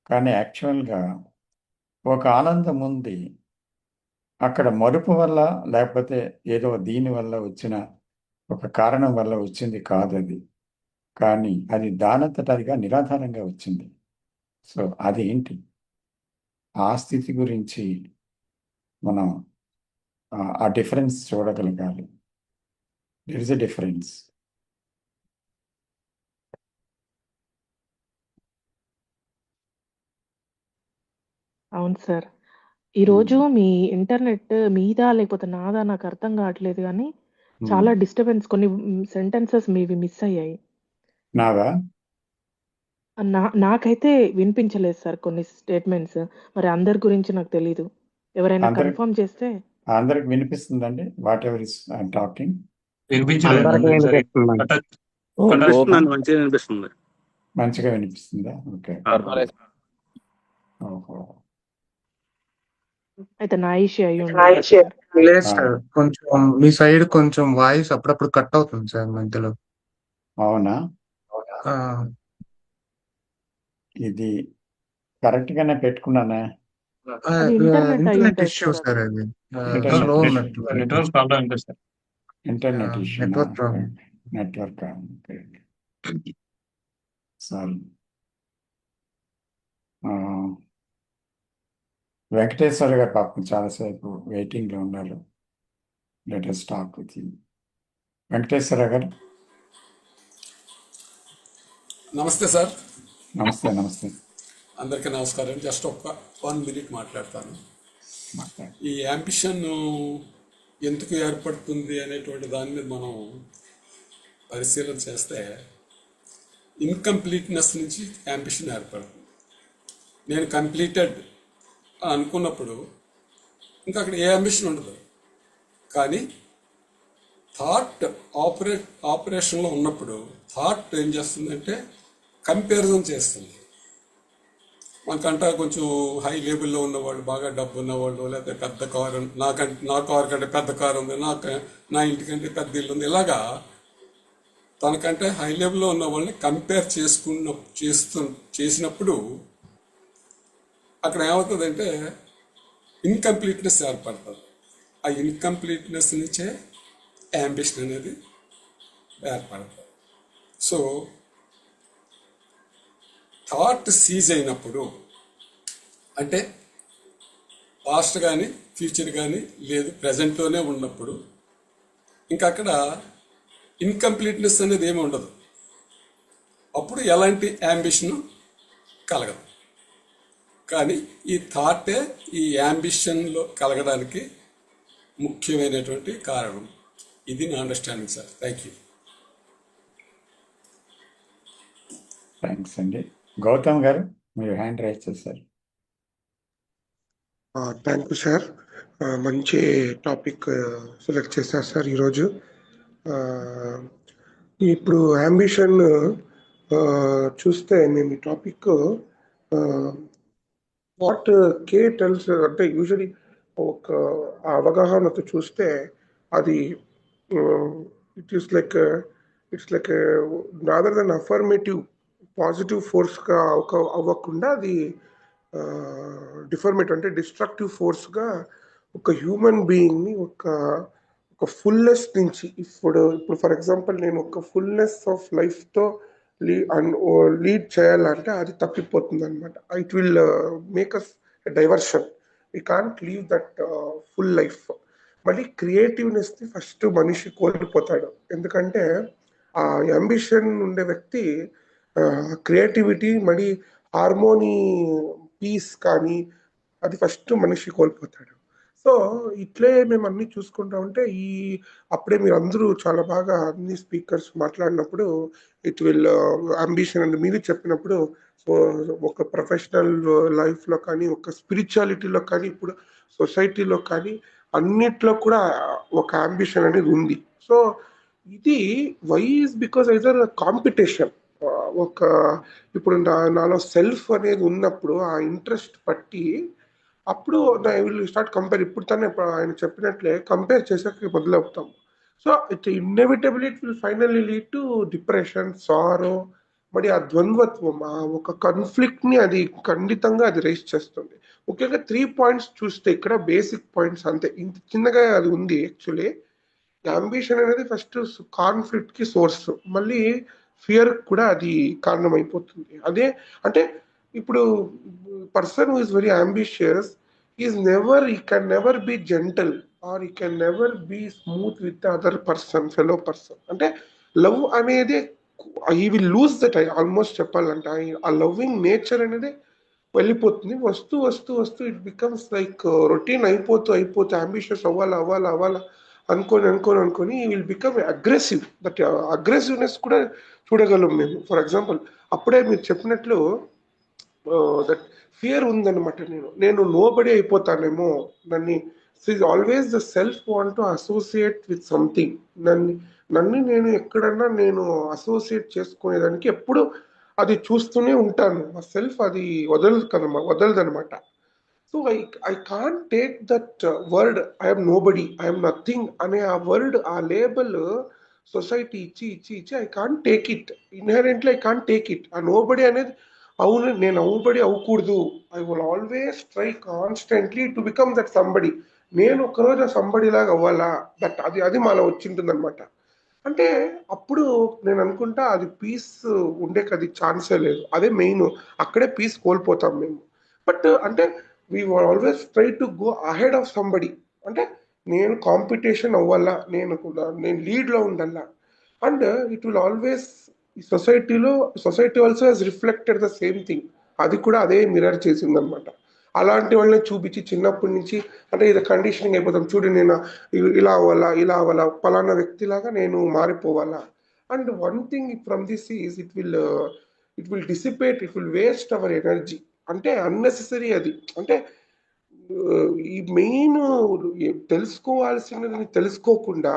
కానీ యాక్చువల్గా ఒక ఆనందం ఉంది అక్కడ. మరుపు వల్ల లేకపోతే ఏదో దీని వల్ల వచ్చిన ఒక కారణం వల్ల వచ్చింది కాదు అది. కానీ అది దానంతటదిగా నిరాధారంగా వచ్చింది. సో అది ఏంటి ఆ స్థితి గురించి మనం ఆ డిఫరెన్స్ చూడగలగాలి. There is a difference. అవును సార్. ఈరోజు మీ ఇంటర్నెట్ మీదా లేకపోతే నాదా నాకు అర్థం కావట్లేదు కానీ చాలా డిస్టర్బెన్స్, కొన్ని సెంటెన్సెస్ మీవి మిస్ అయ్యాయి. నాదా నాకైతే వినిపించలేదు సార్ కొన్ని స్టేట్మెంట్స్. మరి అందరి గురించి నాకు తెలీదు. ఎవరైనా అందరి కన్ఫర్మ్ చేస్తే. అందరికి వినిపిస్తుందండి వాట్ ఎవర్ ఇస్ టాకింగ్. వినిపించలేదు అందరికీ ఒకసారి వినిపిస్తుందండి. కనిపిస్తుందండి, మంచిగా అనిపిస్తుంది. మంచిగా వినిపిస్తుందా? ఓకే. ఓహో. అయితే నా ఇష్యూ అయ్యి ఉండదు సార్. లేదు సార్, కొంచెం మీ సైడ్ కొంచెం వాయిస్ అప్పుడప్పుడు కట్ అవుతుంది సార్ మధ్యలో. అవునా? ఆ, ఇది కరెక్ట్ గానే పెట్టుకున్నానా? అది ఇంటర్నెట్ అయి ఇంటర్నెట్ ఉంటుంది ఇష్యూ సార్. సార్ అది. Internet slow issue. ఉన్నట్టు. నెట్వర్క్ ప్రాబ్లం ఉంటుంది sir. Internet issue. Network problem. Network. Sorry. Venkateswara గారు పాపం చాలాసేపు వెయిటింగ్ లో ఉన్నారు. Let us talk with him. Venkateswara గారు నమస్తే సార్. నమస్తే. నమస్తే. అందరికీ నమస్కారం. జస్ట్ ఒక 1 minute మాట్లాడతాను. మాట్లాడండి. ఈ యాంబిషన్ ఎందుకు ఏర్పడుతుంది అనేటువంటి దాని మీద మనం పరిశీలన చేస్తే ఇన్కంప్లీట్నెస్ నుంచి యాంబిషన్ ఏర్పడుతుంది. నేను కంప్లీటెడ్ అనుకున్నప్పుడు ఇంకా అక్కడ ఏ అంబిషన్ ఉండదు. కానీ థాట్ ఆపరేషన్లో ఉన్నప్పుడు థాట్ ఏం చేస్తుందంటే కంపారిజన్ చేస్తుంది. మనకంటే కొంచెం హై లెవెల్లో ఉన్నవాళ్ళు, బాగా డబ్బు ఉన్నవాళ్ళు, లేకపోతే పెద్ద కారు, నా కారు కంటే పెద్ద కారు ఉంది, నా ఇంటికంటే పెద్ద ఇల్లు ఉంది, ఇలాగా తనకంటే హై లెవెల్లో ఉన్న వాళ్ళని కంపేర్ చేసినప్పుడు అక్కడ ఏమవుతుందంటే ఇన్కంప్లీట్నెస్ ఏర్పడుతుంది. ఆ ఇన్కంప్లీట్నెస్ నుంచే యాంబిషన్ అనేది ఏర్పడుతుంది. సో థాట్ సీజ్ అయినప్పుడు, అంటే పాస్ట్ కానీ ఫ్యూచర్ కానీ లేదు ప్రజెంట్లోనే ఉన్నప్పుడు ఇంకా అక్కడ ఇన్కంప్లీట్నెస్ అనేది ఏమి ఉండదు. అప్పుడు ఎలాంటి యాంబిషన్ కలగదు. కానీ ఈ థాటే ఈ యాంబిషన్లో కలగడానికి ముఖ్యమైనటువంటి కారణం. ఇది నా understanding sir. Thank you. Thanks అండి. గౌతమ్ గారు మీరు హ్యాండ్ రైజ్ చేశారు. Thank you sir. మంచి టాపిక్ సెలెక్ట్ చేశారు సార్ ఈరోజు. ఇప్పుడు అంబిషన్ చూస్తే మేము ఈ టాపిక్ వాట్ కే టెల్స్ అంటే యూజువలీ ఒక అవగాహనతో చూస్తే అది it's like rather than affirmative positive ఫోర్స్గా అవ్వకుండా అది డిఫర్మేటివ్ అంటే డిస్ట్రక్టివ్ ఫోర్స్గా ఒక హ్యూమన్ బీయింగ్ని ఒక ఫుల్నెస్ నుంచి ఇప్పుడు ఫర్ ఎగ్జాంపుల్ నేను ఒక ఫుల్నెస్ ఆఫ్ లైఫ్తో లీడ్ చేయాలంటే అది తప్పిపోతుంది అనమాట. It will make us diversion. We can't leave that full life. మళ్ళీ క్రియేటివ్నెస్ని ఫస్ట్ మనిషి కోల్పోతాడు. ఎందుకంటే ఆ అంబిషన్ ఉండే వ్యక్తి క్రియేటివిటీ మళ్ళీ హార్మోనీ పీస్ కానీ అది ఫస్ట్ మనిషి కోల్పోతాడు. సో ఇట్లే మేము అన్ని చూసుకుంటా ఉంటే అప్పుడే మీరు అందరూ చాలా బాగా అన్ని స్పీకర్స్ మాట్లాడినప్పుడు ఇట్ విల్ అంబిషన్ అని మీరు చెప్పినప్పుడు సో ఒక ప్రొఫెషనల్ లైఫ్లో కానీ ఒక స్పిరిచువాలిటీలో కానీ ఇప్పుడు సొసైటీలో కానీ అన్నిట్లో కూడా ఒక అంబిషన్ అనేది ఉంది. సో ఇది why is because either competition. ఇప్పుడు నాలో సెల్ఫ్ అనేది ఉన్నప్పుడు ఆ ఇంట్రెస్ట్ పట్టి అప్పుడు ఐ విల్ స్టార్ట్ కంపేర్. ఇప్పుడు తనే ఆయన చెప్పినట్లే కంపేర్ చేసాక మొదలవుతాం. So it inevitable it will finally lead to depression, sorrow, మరి ఆ ద్వంద్వత్వం, ఆ ఒక కాన్ఫ్లిక్ట్ని అది ఖండితంగా అది రైజ్ చేస్తుంది. ముఖ్యంగా 3 పాయింట్స్ చూస్తే ఇక్కడ బేసిక్ పాయింట్స్ అంతే, ఇంత చిన్నగా అది ఉంది. యాక్చువల్లీ అంబిషన్ అనేది ఫస్ట్ కాన్ఫ్లిక్ట్కి సోర్స్, మళ్ళీ ఫియర్ కూడా అది కారణమైపోతుంది. అదే అంటే ఇప్పుడు person who is very ambitious he can never be gentle or he can never be smooth with the other person, fellow person. అంటే లవ్ అనేది he will lose that. Almost చెప్పాలంటే ఆ లవ్వింగ్ నేచర్ అనేది వెళ్ళిపోతుంది. వస్తూ ఇట్ బికమ్స్ లైక్ రొటీన్ అయిపోతూ ambitious అవ్వాలా అనుకొని ఈ will become aggressive. That aggressiveness కూడా చూడగలం మేము. ఫర్ ఎగ్జాంపుల్ అప్పుడే మీరు చెప్పినట్లు దట్ ఫియర్ ఉందన్నమాట. నేను నోబడి అయిపోతానేమో, always the self want to associate with something. నన్ను నేను ఎక్కడన్నా నేను అసోసియేట్ చేసుకునేదానికి ఎప్పుడు అది చూస్తూనే ఉంటాను. ఆ సెల్ఫ్ అది వదలదనమాట. So I can't take that word I'm nobody, I'm nothing అనే ఆ వర్డ్, ఆ లేబుల్ సొసైటీ ఇచ్చి I can't take it. Inherently I can't take it. ఆ నోబడి అనేది అవును నేను అవుబడి అవ్వకూడదు. I will always try constantly to become that somebody. నేను ఒకరోజు ఆ సంబడి లాగా అవ్వాలా, దట్ అది మాలో వచ్చింటుంది అనమాట. అంటే అప్పుడు నేను అనుకుంటా అది పీస్ ఉండేకి అది ఛాన్సే లేదు. అదే మెయిన్, అక్కడే పీస్ కోల్పోతాం మేము. బట్ అంటే we always try to go ahead of somebody. అంటే నేను కాంపిటీషన్ అవ్వాలా, నేను లీడ్లో ఉండాలా. And it will always society also has reflected the same thing. అది కూడా అదే మిరర్ చేసింది అనమాట. అలాంటి వాళ్ళని చూపించి చిన్నప్పటి నుంచి అంటే ఇది కండిషనింగ్ అయిపోతాం. చూడు నేను ఇలా అవ్వాలా పలానా వ్యక్తిలాగా నేను మారిపోవాలా. And one thing from this is it will dissipate, it will waste our energy. అంటే అన్నెసెసరీ అది. అంటే ఈ మెయిన్ తెలుసుకోవాల్సినది తెలుసుకోకుండా,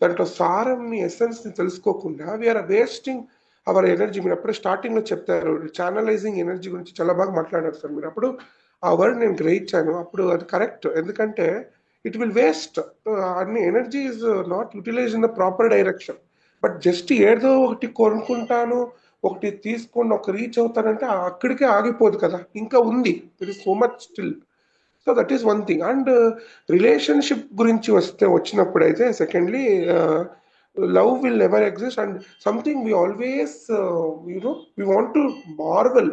దాంట్లో సారంని ఎసెన్స్ని తెలుసుకోకుండా వీఆర్ వేస్టింగ్ అవర్ ఎనర్జీ. మీరు అప్పుడే స్టార్టింగ్లో చెప్తారు ఛానలైజింగ్ ఎనర్జీ గురించి చాలా బాగా మాట్లాడారు సార్ మీరు. అప్పుడు ఆ వర్డ్ నేను గ్రహించాను. అప్పుడు అది కరెక్ట్. ఎందుకంటే ఇట్ విల్ వేస్ట్. అన్ని energy is not utilize in the proper direction. But just ఏదో ఒకటి కొనుక్కుంటాను, ఒకటి తీసుకొని ఒక రీచ్ అవుతానంటే అక్కడికే ఆగిపోదు కదా, ఇంకా ఉంది. It is so much still. So that is one thing. And relationship గురించి వచ్చినప్పుడు అయితే secondly love will never exist. And something we always we want to Marvel.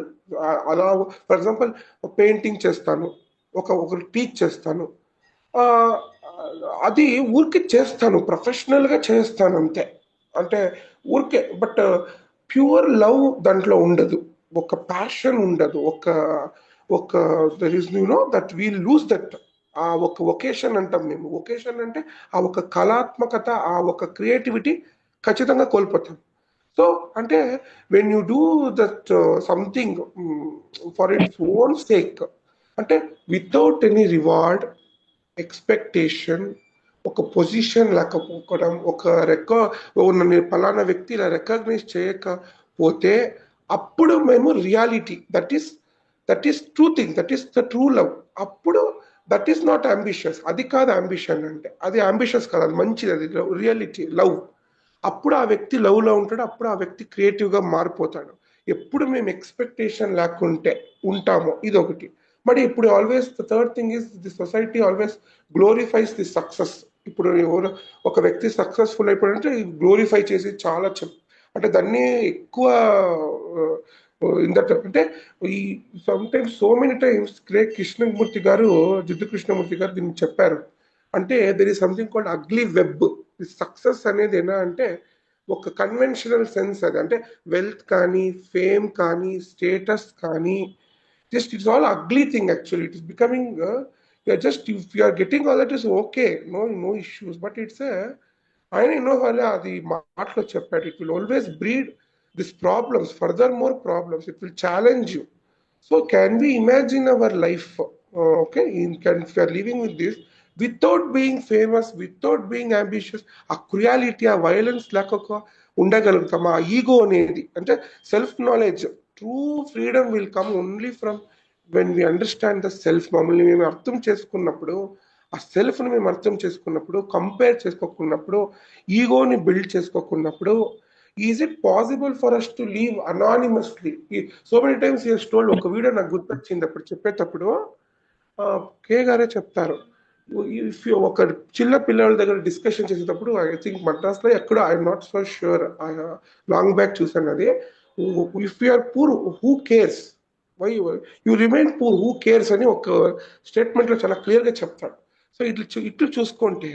అలా ఫర్ ఎగ్జాంపుల్ పెయింటింగ్ చేస్తాను, ఒకరు టీచ్ చేస్తాను. ఆ, అది ఊరికే చేస్తాను, ప్రొఫెషనల్గా చేస్తాను అంతే. అంటే ఊరికే, బట్ ప్యూర్ లవ్ దాంట్లో ఉండదు, ఒక ప్యాషన్ ఉండదు, ఒక there is that we lose that. ఆ ఒక ఒకేషన్ అంటాం మేము. ఒకేషన్ అంటే ఆ ఒక కళాత్మకత, ఆ ఒక క్రియేటివిటీ ఖచ్చితంగా కోల్పోతాం. సో అంటే when you do that something for its own sake, అంటే వితౌట్ ఎనీ రివార్డ్, ఎక్స్పెక్టేషన్, ఒక పొజిషన్ లేకపోవడం, నన్ను ఫలానా వ్యక్తి ఇలా రికగ్నైజ్ చేయకపోతే అప్పుడు మేము reality, that is true thing, that is the true love. అప్పుడు దట్ ఈస్ నాట్ అంబిషియస్. అది కాదు అంబిషన్ అంటే, అది అంబిషియస్ కాదు, అది మంచిది, అది రియాలిటీ లవ్. అప్పుడు ఆ వ్యక్తి లవ్లో ఉంటాడు, అప్పుడు ఆ వ్యక్తి క్రియేటివ్గా మారిపోతాడు. ఎప్పుడు మేము ఎక్స్పెక్టేషన్ లేకుంటే ఉంటామో, ఇది ఒకటి. మరి ఇప్పుడు always the third thing is the society always glorifies the success. ఇప్పుడు ఒక వ్యక్తి సక్సెస్ఫుల్ అయిపోయాడంటే గ్లోరిఫై చేసి చాలా అంటే దాన్ని ఎక్కువ అంటే ఈ sometimes so many times Krishnamurthy గారు, జిడ్డు కృష్ణమూర్తి గారు దీన్ని చెప్పారు. అంటే there is something called ugly web. Success అనేది ఎలా అంటే ఒక కన్వెన్షనల్ సెన్స్, అది అంటే వెల్త్ కానీ, ఫేమ్ కానీ, స్టేటస్ కానీ, just it's all ugly thing actually. It is becoming you're just, if you are getting all that is okay, no issues, but it's ఆయన ఎన్నో అది మాటలో చెప్పాడు, it will always breed this problems, further more problems, it will challenge you. So can we imagine our life, okay, if you are living with this without being famous, without being ambitious, ఆ cruelty, ఆ violence లేక ఉండగలుగుతాం. ఆ ego అనేది అంటే self knowledge, true freedom will come only from when we understand the self. మమ్మల్ని మేము అర్థం చేసుకున్నప్పుడు, ఆ సెల్ఫ్ని మేము అర్థం చేసుకున్నప్పుడు, కంపేర్ చేసుకోకున్నప్పుడు, ఈగోని బిల్డ్ చేసుకోకున్నప్పుడు, is it possible for us to leave anonymously. So many times ఈ స్టోల్. ఒక వీడియో నాకు గుర్తొచ్చింది అప్పుడు చెప్పేటప్పుడు, కే గారే చెప్తారు, ఇఫ్ ఒక చిన్న పిల్లల దగ్గర డిస్కషన్ చేసేటప్పుడు, ఐ థింక్ మద్రాస్లో ఎక్కడో, I'm not so sure, long back చూసాను అది, if you are poor who cares, why you remain poor, who cares అని ఒక స్టేట్మెంట్లో చాలా క్లియర్గా చెప్తాడు. సో ఇట్లు చూసుకుంటే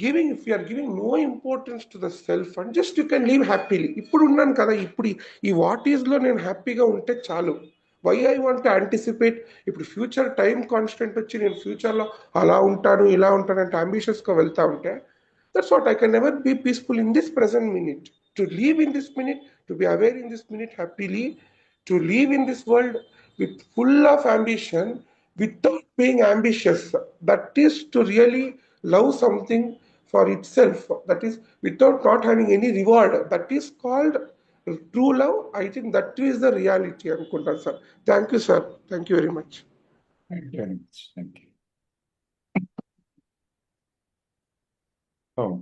giving, if you're giving no importance to the self and just you can live happily. ఇప్పుడు ఉన్నాను కదా, ఇప్పుడు ఈ వాట్ ఈస్లో నేను హ్యాపీగా ఉంటే చాలు. Why I want to anticipate, ఇప్పుడు ఫ్యూచర్ టైం కాన్స్టెంట్ వచ్చి నేను ఫ్యూచర్లో అలా ఉంటాను ఇలా ఉంటాను అంటే అంబిషియస్గా వెళ్తా ఉంటే, that's what I can never be peaceful in this present minute. To live in this minute, to be aware in this minute happily, to live in this world with full of ambition without being ambitious, that is to really love something for itself, that is without not having any reward, that is called true love. I think that is the reality anukunta sir. Thank you sir, thank you very much. Thank you very much. Thank you. Oh,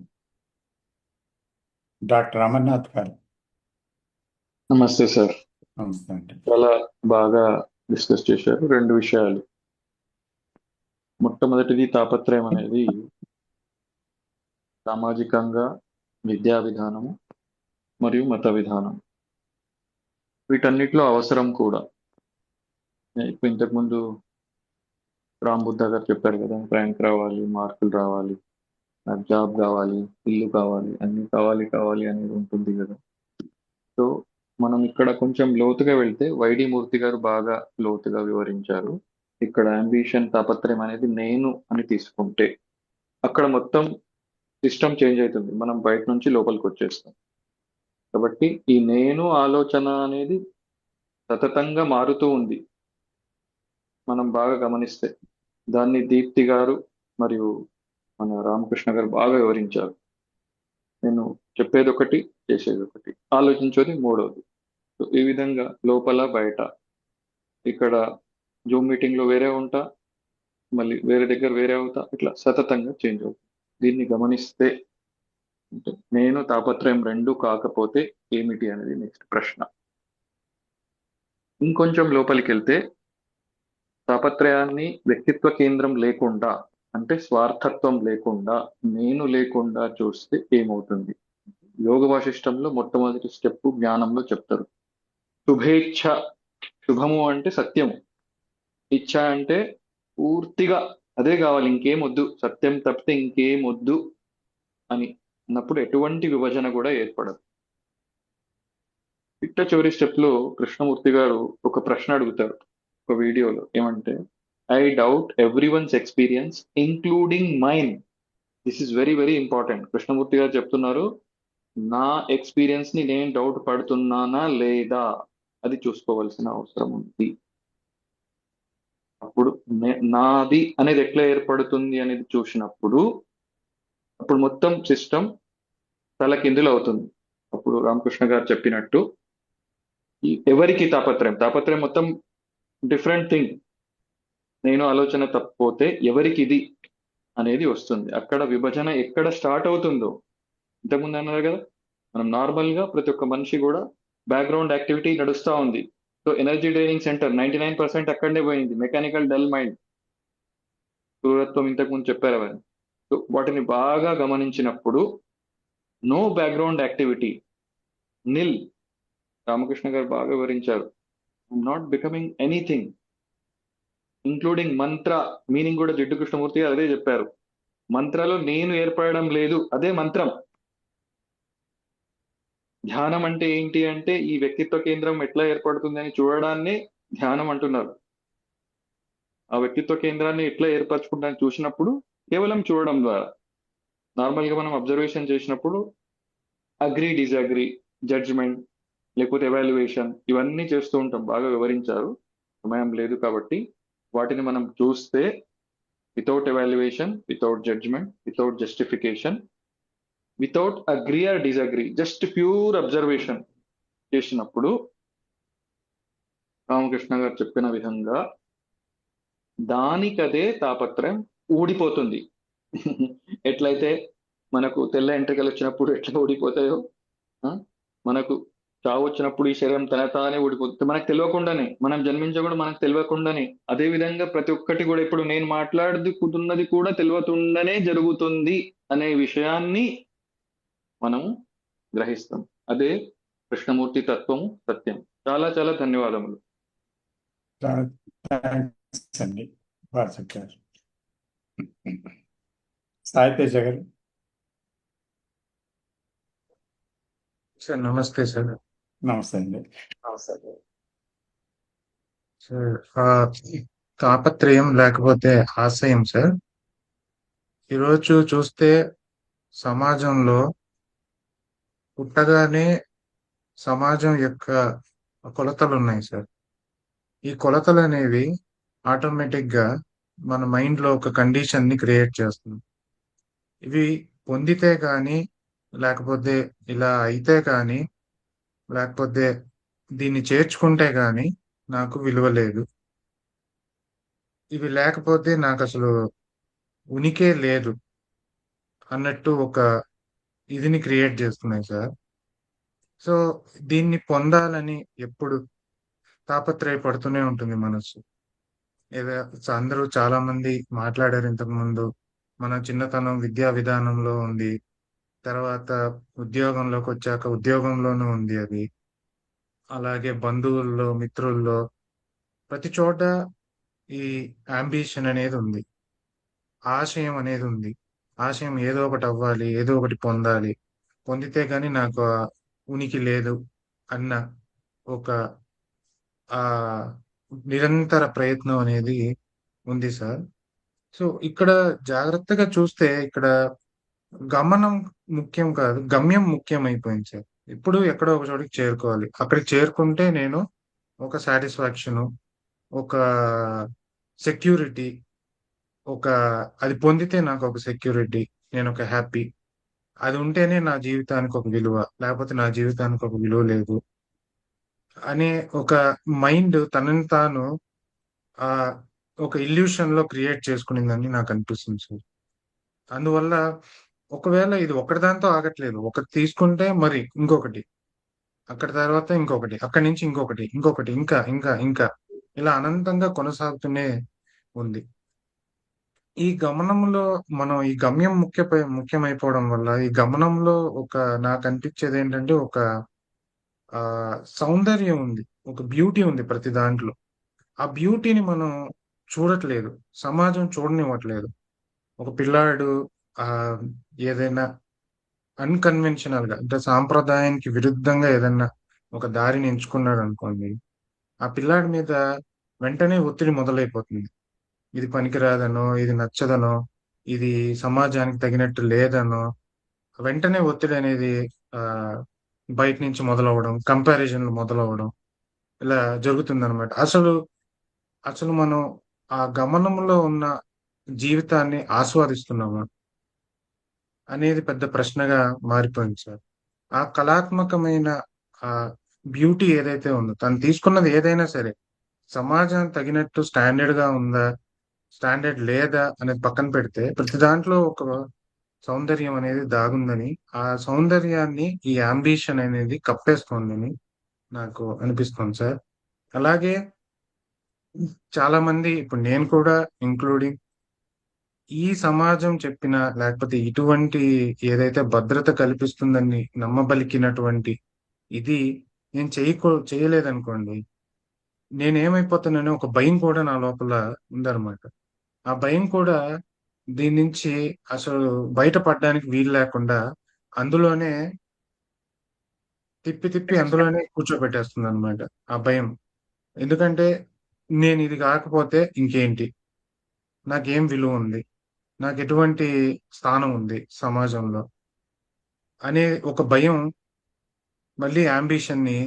doctor Amarnath గారు. నమస్తే sir. నమస్తే అండి. చాలా బాగా discuss చేశారు. రెండు విషయాలు. మొట్టమొదటిది, తాపత్రయం అనేది సామాజికంగా విద్యా విధానము మరియు మత విధానం, వీటన్నిటిలో అవసరం కూడా. ఇప్పుడు ఇంతకుముందు రామ్ బుద్ధ గారు చెప్పారు కదా, ర్యాంక్ రావాలి, మార్కులు రావాలి, నాకు జాబ్ కావాలి, ఇల్లు కావాలి, అన్ని కావాలి అనేది ఉంటుంది కదా. సో మనం ఇక్కడ కొంచెం లోతుగా వెళ్తే వైడి మూర్తి గారు బాగా లోతుగా వివరించారు. ఇక్కడ అంబిషన్, తాపత్రయం అనేది నేను అని తీసుకుంటే అక్కడ మొత్తం సిస్టమ్ చేంజ్ అవుతుంది, మనం బయట నుంచి లోపలికి వచ్చేస్తాం. కాబట్టి ఈ నేను ఆలోచన అనేది సతతంగా మారుతూ ఉంది, మనం బాగా గమనిస్తే. దాన్ని దీప్తి గారు మరియు మన రామకృష్ణ గారు బాగా వివరించారు. నేను చెప్పేది ఒకటి, చేసేది ఒకటి, ఆలోచించేది మూడవది. ఈ విధంగా లోపల బయట, ఇక్కడ జూమ్ మీటింగ్లో వేరే ఉంటా, మళ్ళీ వేరే దగ్గర వేరే అవుతా, ఇట్లా సతతంగా చేంజ్ అవుతుంది. దీన్ని గమనిస్తే అంటే నేను తాపత్రయం రెండు కాకపోతే ఏమిటి అనేది నెక్స్ట్ ప్రశ్న. ఇంకొంచెం లోపలికి వెళ్తే తాపత్రయాన్ని వ్యక్తిత్వ కేంద్రం లేకుండా, అంటే స్వార్థత్వం లేకుండా, నేను లేకుండా చూస్తే ఏమవుతుంది? యోగ వాసిష్టంలో మొట్టమొదటి స్టెప్ జ్ఞానంలో చెప్తారు. శుభేచ్ఛ, శుభము అంటే సత్యము, ఇచ్ఛ అంటే పూర్తిగా అదే కావాలి, ఇంకేం వద్దు, సత్యం తప్పితే ఇంకేం వద్దు అని అన్నప్పుడు ఎటువంటి విభజన కూడా ఏర్పడదు. చిట్ట చివరి స్టెప్ లో కృష్ణమూర్తి గారు ఒక ప్రశ్న అడుగుతారు ఒక వీడియోలో, ఏమంటే I doubt every ones experience including mine. This is very very important. Krishnamurti గారు చెప్తున్నారు, నా ఎక్స్పీరియన్స్ ని నేను డౌట్ పడుతున్నానా లేదా అది చూసుకోవాల్సిన అవసరం ఉంది. అప్పుడు నాది అనేది ఎట్లా ఏర్పడుతుంది అనేది చూసినప్పుడు అప్పుడు మొత్తం సిస్టమ్ తలకిందులు అవుతుంది. అప్పుడు రామకృష్ణ గారు చెప్పినట్టు ఎవరికి తాపత్రయం మొత్తం డిఫరెంట్ థింగ్. నేను ఆలోచన తప్పిపోతే ఎవరికి ఇది అనేది వస్తుంది. అక్కడ విభజన ఎక్కడ స్టార్ట్ అవుతుందో, ఇంతకుముందు అన్నారు కదా, మనం నార్మల్ గా ప్రతి ఒక్క మనిషి కూడా బ్యాక్గ్రౌండ్ యాక్టివిటీ నడుస్తూ ఉంది. సో ఎనర్జీ డ్రైనింగ్ సెంటర్ 99% అక్కడనే పోయింది. మెకానికల్ డల్ మైండ్, క్రూరత్వం ఇంతకుముందు చెప్పారు అవన్నీ. సో వాటిని బాగా గమనించినప్పుడు నో బ్యాక్గ్రౌండ్ యాక్టివిటీ, నిల్. రామకృష్ణ గారు బాగా వివరించారు, not becoming anything including Mantra. Meaning కూడా జిడ్డు కృష్ణమూర్తి గారు అదే చెప్పారు. మంత్రాలో నేను ఏర్పడడం లేదు, అదే మంత్రం. ధ్యానం అంటే ఏంటి అంటే ఈ వ్యక్తిత్వ కేంద్రం ఎట్లా ఏర్పడుతుంది అని చూడడాన్ని ధ్యానం అంటున్నారు. ఆ వ్యక్తిత్వ కేంద్రాన్ని ఎట్లా ఏర్పరచుకుంటానని చూసినప్పుడు కేవలం చూడడం ద్వారా, నార్మల్ గా మనం అబ్జర్వేషన్ చేసినప్పుడు అగ్రీ, డిజగ్రీ, జడ్జ్మెంట్, లేకపోతే ఎవాల్యుయేషన్, ఇవన్నీ చేస్తూ ఉంటాం. బాగా వివరించారు, సమయం లేదు కాబట్టి. వాటిని మనం చూస్తే without evaluation, without judgment, without justification, without agree or disagree, just pure observation చేసినప్పుడు రామకృష్ణ గారు చెప్పిన విధంగా దానికదే తాపత్రయం ఊడిపోతుంది. ఎట్లయితే మనకు తెల్ల ఎంట్రికలు వచ్చినప్పుడు ఎట్లా ఊడిపోతాయో, మనకు చావు వచ్చినప్పుడు ఈ శరీరం తన తానే ఊడిపోతుంది, మనకు తెలియకుండానే. మనం జన్మించకుండా మనకు తెలియకుండానే. అదే విధంగా ప్రతి ఒక్కటి కూడా ఇప్పుడు నేను మాట్లాడుతున్నది కూడా తెలియకుండానే జరుగుతుంది అనే విషయాన్ని మనం గ్రహిస్తాం. అదే కృష్ణమూర్తి తత్వము, సత్యం. చాలా చాలా ధన్యవాదములు. థ్యాంక్స్ అండి, బాగా చెప్పారు. సాయి తేజ గారు. సార్ నమస్తే సార్. నమస్తే అండి. సార్ తాపత్రయం లేకపోతే ఆశయం సార్, ఈరోజు చూస్తే సమాజంలో పుట్టగానే సమాజం యొక్క కొలతలు ఉన్నాయి సార్. ఈ కొలతలు అనేవి ఆటోమేటిక్ గా మన మైండ్ లో ఒక కండిషన్ ని క్రియేట్ చేస్తుంది. ఇవి పొందితే కానీ, లేకపోతే ఇలా అయితే కానీ, లేకపోతే దీన్ని చేర్చుకుంటే కానీ నాకు విలువ లేదు, ఇవి లేకపోతే నాకు అసలు ఉనికే లేదు అన్నట్టు ఒక ఇదిని క్రియేట్ చేస్తున్నాయి సార్. సో దీన్ని పొందాలని ఎప్పుడు తాపత్రయపడుతూనే ఉంటుంది మనసు. ఏదో అందరూ చాలా మంది మాట్లాడారు ఇంతకు ముందు. మన చిన్నతనం విద్యా విధానంలో ఉంది, తర్వాత ఉద్యోగంలోకి వచ్చాక ఉద్యోగంలోనూ ఉంది అది, అలాగే బంధువుల్లో, మిత్రుల్లో, ప్రతి చోట ఈ అంబిషన్ అనేది ఉంది, ఆశయం అనేది ఉంది. ఆశయం ఏదో ఒకటి అవ్వాలి, ఏదో ఒకటి పొందాలి, పొందితే గాని నాకు ఆ ఉనికి లేదు అన్న ఒక ఆ నిరంతర ప్రయత్నం అనేది ఉంది సార్. సో ఇక్కడ జాగ్రత్తగా చూస్తే ఇక్కడ గమనం ముఖ్యం కాదు, గమ్యం ముఖ్యం అయిపోయింది సార్. ఇప్పుడు ఎక్కడో ఒక చోటికి చేరుకోవాలి, అక్కడికి చేరుకుంటే నేను ఒక సాటిస్ఫాక్షన్, ఒక సెక్యూరిటీ, ఒక అది పొందితే నాకు ఒక సెక్యూరిటీ, నేను ఒక హ్యాపీ, అది ఉంటేనే నా జీవితానికి ఒక విలువ, లేకపోతే నా జీవితానికి ఒక విలువ లేదు అనే ఒక మైండ్ తనని తాను ఆ ఒక ఇల్యూషన్ లో క్రియేట్ చేసుకునిందని నాకు అనిపిస్తుంది సార్. అందువల్ల ఒకవేళ ఇది ఒకటి దాంతో ఆగట్లేదు, ఒకటి తీసుకుంటే మరి ఇంకొకటి, అక్కడ తర్వాత ఇంకొకటి, అక్కడి నుంచి ఇంకొకటి, ఇంకొకటి, ఇంకా ఇంకా ఇంకా ఇలా అనంతంగా కొనసాగుతూనే ఉంది. ఈ గమనంలో మనం ఈ గమ్యం ముఖ్యమైపోవడం వల్ల ఈ గమనంలో ఒక నాకు అనిపించేది ఏంటంటే ఒక సౌందర్యం ఉంది, ఒక బ్యూటీ ఉంది ప్రతి దాంట్లో. ఆ బ్యూటీని మనం చూడట్లేదు. సమాజం చూడనివ్వట్లేదు. ఒక పిల్లాడు ఏదైనా అన్‌కన్వెన్షనల్‌గా అంటే సాంప్రదాయానికి విరుద్ధంగా ఏదన్నా ఒక దారిని ఎంచుకున్నాడనుకోండి, ఆ పిల్లాడి మీద వెంటనే ఒత్తిడి మొదలైపోతుంది. ఇది పనికిరాదనో, ఇది నచ్చదనో, ఇది సమాజానికి తగినట్టు లేదనో, వెంటనే ఒత్తిడనేది ఆహ్, బయట నుంచి మొదలవ్వడం, కంపారిజన్‌లు మొదలవ్వడం ఇలా జరుగుతుందనమాట. అసలు మనం ఆ గమనంలో ఉన్న జీవితాన్ని ఆస్వాదిస్తున్నామా? అనేది పెద్ద ప్రశ్నగా మారిపోయింది సార్. ఆ కళాత్మకమైన ఆహ్, బ్యూటీ ఏదైతే ఉందో, తను తీసుకున్నది ఏదైనా సరే, సమాజానికి తగినట్టు స్టాండర్డ్‌గా ఉందా? స్టాండర్డ్ లేదా? అనేది పక్కన పెడితే, ప్రతి దాంట్లో ఒక సౌందర్యం అనేది దాగుందని, ఆ సౌందర్యాన్ని ఈ యాంబిషన్ అనేది కప్పేస్తోందని నాకు అనిపిస్తుంది సార్. అలాగే చాలామంది ఇప్పుడు నేను కూడా ఇంక్లూడింగ్ ఈ సమాజం చెప్పిన లేకపోతే ఇటువంటి ఏదైతే భద్రత కల్పిస్తుందని నమ్మబలికినటువంటి ఇది నేను చేయలేదనుకోండి, నేనేమైపోతానని ఒక భయం కూడా నా లోపల ఉందన్నమాట. ఆ భయం కూడా దీని నుంచి అసలు బయటపడడానికి వీలు లేకుండా అందులోనే తిప్పి తిప్పి అందులోనే కూర్చోబెట్టేస్తుందన్నమాట ఆ భయం. ఎందుకంటే నేనిది గాకపోతే ఇంకేంటి? నాకేం విలువుంది? నాకెటువంటి స్థానం ఉంది సమాజంలో? అనే ఒక భయం మళ్ళీ యాంబిషన్‌ని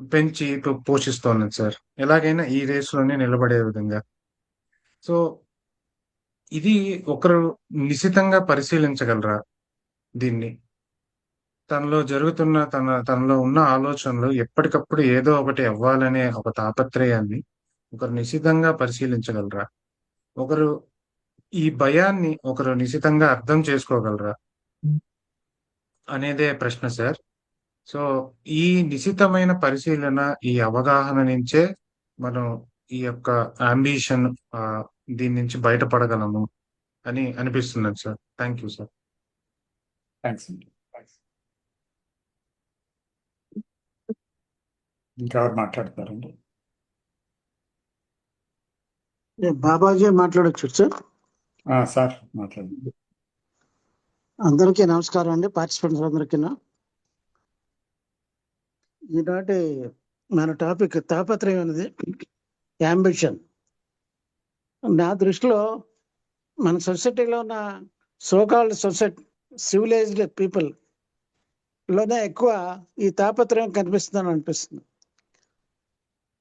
పెంచి పోషిస్తోంది సార్. ఎలాగైనా ఈ రేస్‌లోనే నిలబడే విధంగా. సో, ఇది ఒకరు నిశితంగా పరిశీలించగలరా దీన్ని? తనలో ఉన్న ఆలోచనలు ఎప్పటికప్పుడు ఏదో ఒకటి అవ్వాలనే ఒక తాపత్రయాన్ని ఒకరు నిశితంగా పరిశీలించగలరా? ఒకరు ఈ భయాన్ని ఒకరు నిశితంగా అర్థం చేసుకోగలరా? అనేదే ప్రశ్న సార్. సో, ఈ నిశితమైన పరిశీలన, ఈ అవగాహన నుంచే మనం ఈ యొక్క యాంబిషన్ ఆహ్, దీని నుంచి బయటపడగలము అని అనిపిస్తున్నది sir. Thank you sir. Thanks అండి. ఇంకెవరు మాట్లాడతారండి? బాబాజీ మాట్లాడొచ్చు సార్. సార్ మాట్లాడండి. అందరికీ నమస్కారం అండి, పార్టిసిపెంట్స్ అందరికీ. ఈనాటి మన టాపిక్ తాపత్రయం అనేది యాంబిషన్. నా దృష్టిలో మన సొసైటీలో ఉన్న సోకాల్డ్ సివిలైజ్డ్ పీపుల్ లోనే ఎక్కువ ఈ తాపత్రయం కనిపిస్తుందని అనిపిస్తుంది.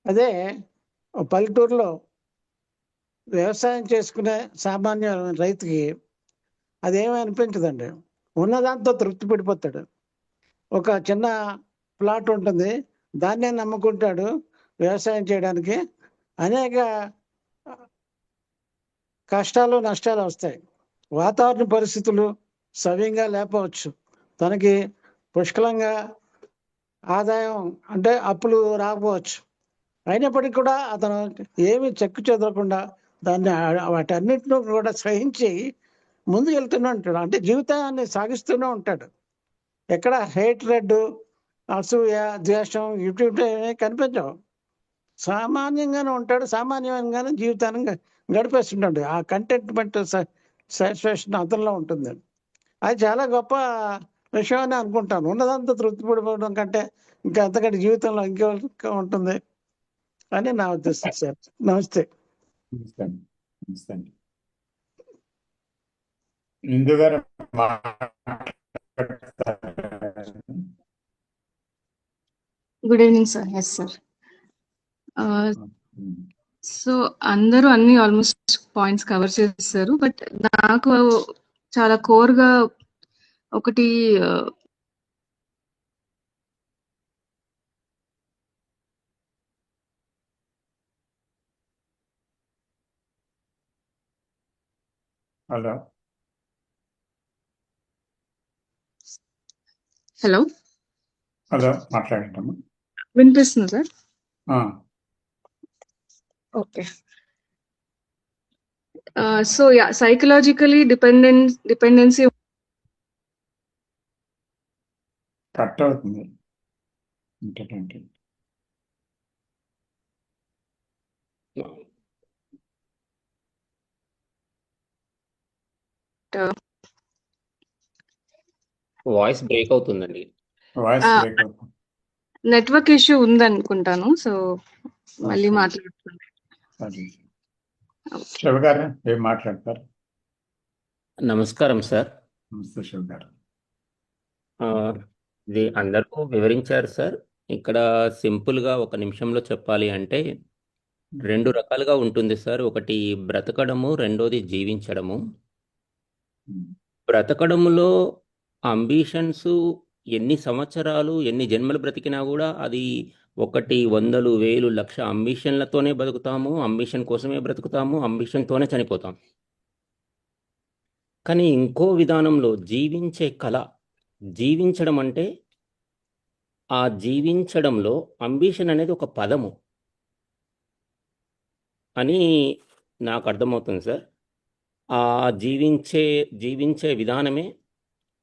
అదే పల్లెటూరులో వ్యవసాయం చేసుకునే సామాన్య రైతుకి అదేమీ అనిపించదండి. ఉన్నదాంతో తృప్తి పడిపోతాడు. ఒక చిన్న ప్లాట్ ఉంటుంది, దాన్నే నమ్ముకుంటాడు వ్యవసాయం చేయడానికి. అనేక కష్టాలు నష్టాలు వస్తాయి. వాతావరణ పరిస్థితులు సవ్యంగా లేకపోవచ్చు, తనకి పుష్కలంగా ఆదాయం అంటే అప్పులు రాకపోవచ్చు. అయినప్పటికీ కూడా అతను ఏమీ చెక్కు చెదరకుండా దాన్ని వాటన్నిటిని కూడా సహించి ముందుకు వెళ్తూనే ఉంటాడు. అంటే జీవితాన్ని సాగిస్తూనే ఉంటాడు. ఎక్కడ హేట్రెడ్, అసూయ, ద్వేషం ఇటువంటి కనిపించవు. సామాన్యంగానే ఉంటాడు, సామాన్యంగానే జీవితాన్ని గడిపేస్తుంటాడు. ఆ కంటెంట్మెంట్ సాటిస్ఫాక్షన్ అతనిలో ఉంటుంది. అది చాలా గొప్ప విషయం అని అనుకుంటాను. ఉన్నదంతా తృప్తి పడిపోవడం కంటే ఇంకా అంతకంటే జీవితంలో ఇంకా ఉంటుంది అని నా ఉద్దేశం సార్. నమస్తే. నమస్తే అండి. నమస్తే అండి. ఇందు గారు good evening sir. Yes sir. So అందరూ అన్ని ఆల్మోస్ట్ పాయింట్స్ కవర్ చేస్తారు. బట్ నాకు చాలా కోర్గా ఒకటి హలో హలో హలో మాట్లాడండి. వినిపిస్తుంది sir. Okay. So yeah, psychologically dependency cut అవుతుంది. బట్ వాయిస్ బ్రేక్ అవుతుందండి. వాయిస్ బ్రేక్ అవుతుంది. నెట్వర్క్ ఇష్యూ ఉందనుకుంటాను. సో మళ్ళీ ఓకే, మాట్లాడుతున్నాను. సరే. శివ గారు ఏం మాట్లాడతారు? నమస్కారం సార్. నమస్తే శివ గారు. ఆ, ఇది అందరికీ వివరించారు సార్. ఇక్కడ సింపుల్గా ఒక నిమిషంలో చెప్పాలి అంటే 2 రకాలుగా ఉంటుంది సార్. ఒకటి బ్రతకడము, రెండోది జీవించడము. బ్రతకడములో అంబిషన్స్ ఎన్ని సంవత్సరాలు, ఎన్ని జన్మలు బ్రతికినా కూడా అది 1, 100, 1000, 1,00,000 అంబిషన్లతోనే బతుకుతాము, అంబిషన్ కోసమే బ్రతుకుతాము, అంబిషన్తోనే చనిపోతాం. కానీ ఇంకో విధానంలో జీవించే కళ, జీవించడం అంటే ఆ జీవించడంలో అంబిషన్ అనేది ఒక పదము అని నాకు అర్థమవుతుంది సార్. ఆ జీవించే విధానమే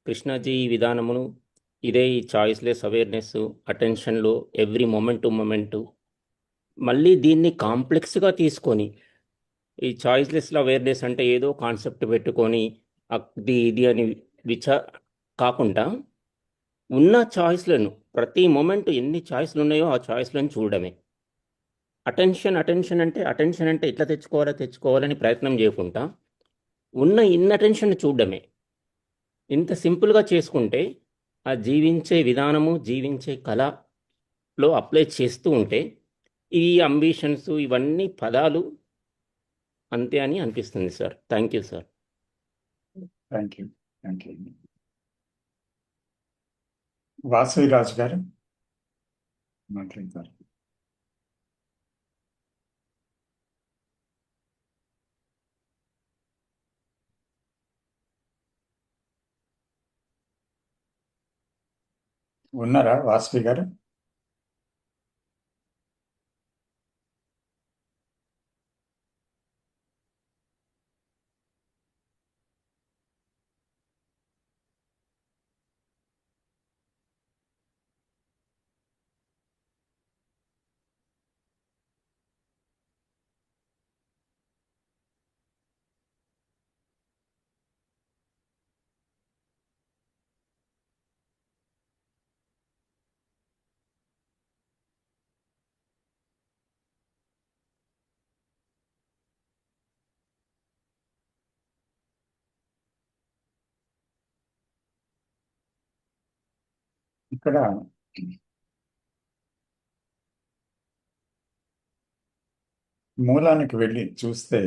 కృష్ణాజీ విధానమును. ఇదే ఈ చాయిస్లెస్ అవేర్నెస్, అటెన్షన్లో ఎవ్రీ మూమెంట్ టు మూమెంట్. మళ్ళీ దీన్ని కాంప్లెక్స్గా తీసుకొని ఈ చాయిస్లెస్ అవేర్నెస్ అంటే ఏదో కాన్సెప్ట్ పెట్టుకొని అది ఇది అని కాకుండా ఉన్న చాయిస్లను, ప్రతి మూమెంట్ ఎన్ని చాయిస్లు ఉన్నాయో ఆ చాయిస్లను చూడడమే. అటెన్షన్ అంటే ఎట్లా తెచ్చుకోవాలని ప్రయత్నం చేయకుండా ఉన్న అటెన్షన్ చూడడమే. ఇంత సింపుల్గా చేసుకుంటే ఆ జీవించే విధానము, జీవించే కళలో అప్లై చేస్తూ ఉంటే ఈ అంబిషన్స్ ఇవన్నీ పదాలు అంతే అని అనిపిస్తుంది సార్. Thank you sir. Thank you. Vasaviraj గారు మాట్లాడతారు. ఉన్నారా వాసవి గారు? ఇక్కడ మూలానికి వెళ్ళి చూస్తే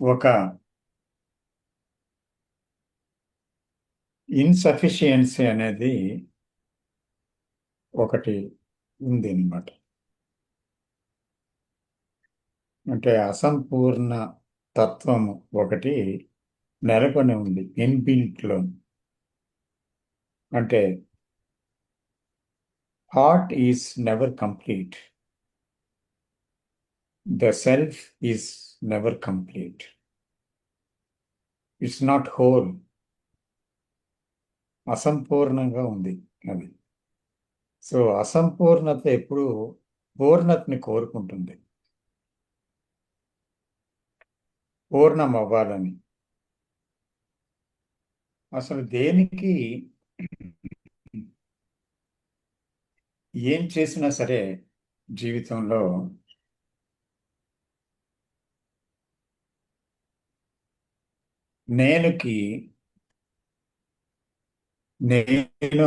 ఒక ఇన్సఫిషియన్సీ అనేది ఒకటి ఉంది అన్నమాట. అంటే అసంపూర్ణ తత్వము ఒకటి నెలకొని ఉంది ఇన్బిల్ట్లో. అంటే heart is never complete, the self is never complete, it's not whole. అసంపూర్ణంగా ఉంది అది. సో అసంపూర్ణత ఎప్పుడు పూర్ణతని కోరుకుంటుంది, పూర్ణం అవ్వాలని. అసలు దేనికి ఏం చేసినా సరే జీవితంలో నేను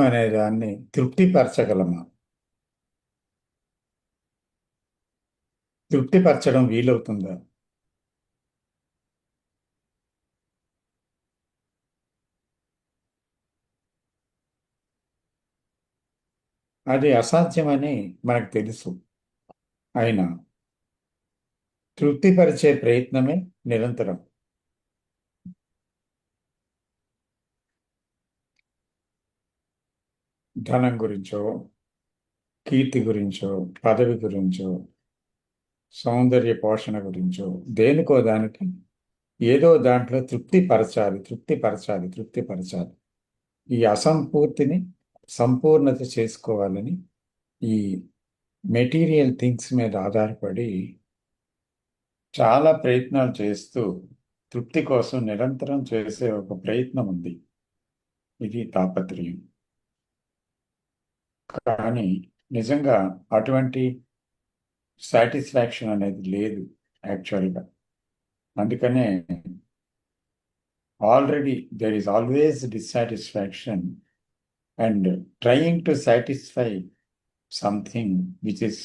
అనే దాన్ని తృప్తిపరచగలమా? తృప్తిపరచడం వీలవుతుందా? అది అసాధ్యమని మనకు తెలుసు. అయినా తృప్తిపరిచే ప్రయత్నమే నిరంతరం. ధనం గురించో, కీర్తి గురించో, పదవి గురించో, సౌందర్య పోషణ గురించో, దేనికో దానికి ఏదో దాంట్లో తృప్తిపరచాలి. ఈ అసంపూర్తిని సంపూర్ణత చేసుకోవాలని ఈ మెటీరియల్ థింగ్స్ మీద ఆధారపడి చాలా ప్రయత్నాలు చేస్తూ తృప్తి కోసం నిరంతరం చేసే ఒక ప్రయత్నం ఉంది. ఇది తాపత్రయం. కానీ నిజంగా అటువంటి సాటిస్ఫాక్షన్ అనేది లేదు యాక్చువల్గా. అందుకనే already there is always dissatisfaction and trying to satisfy something which is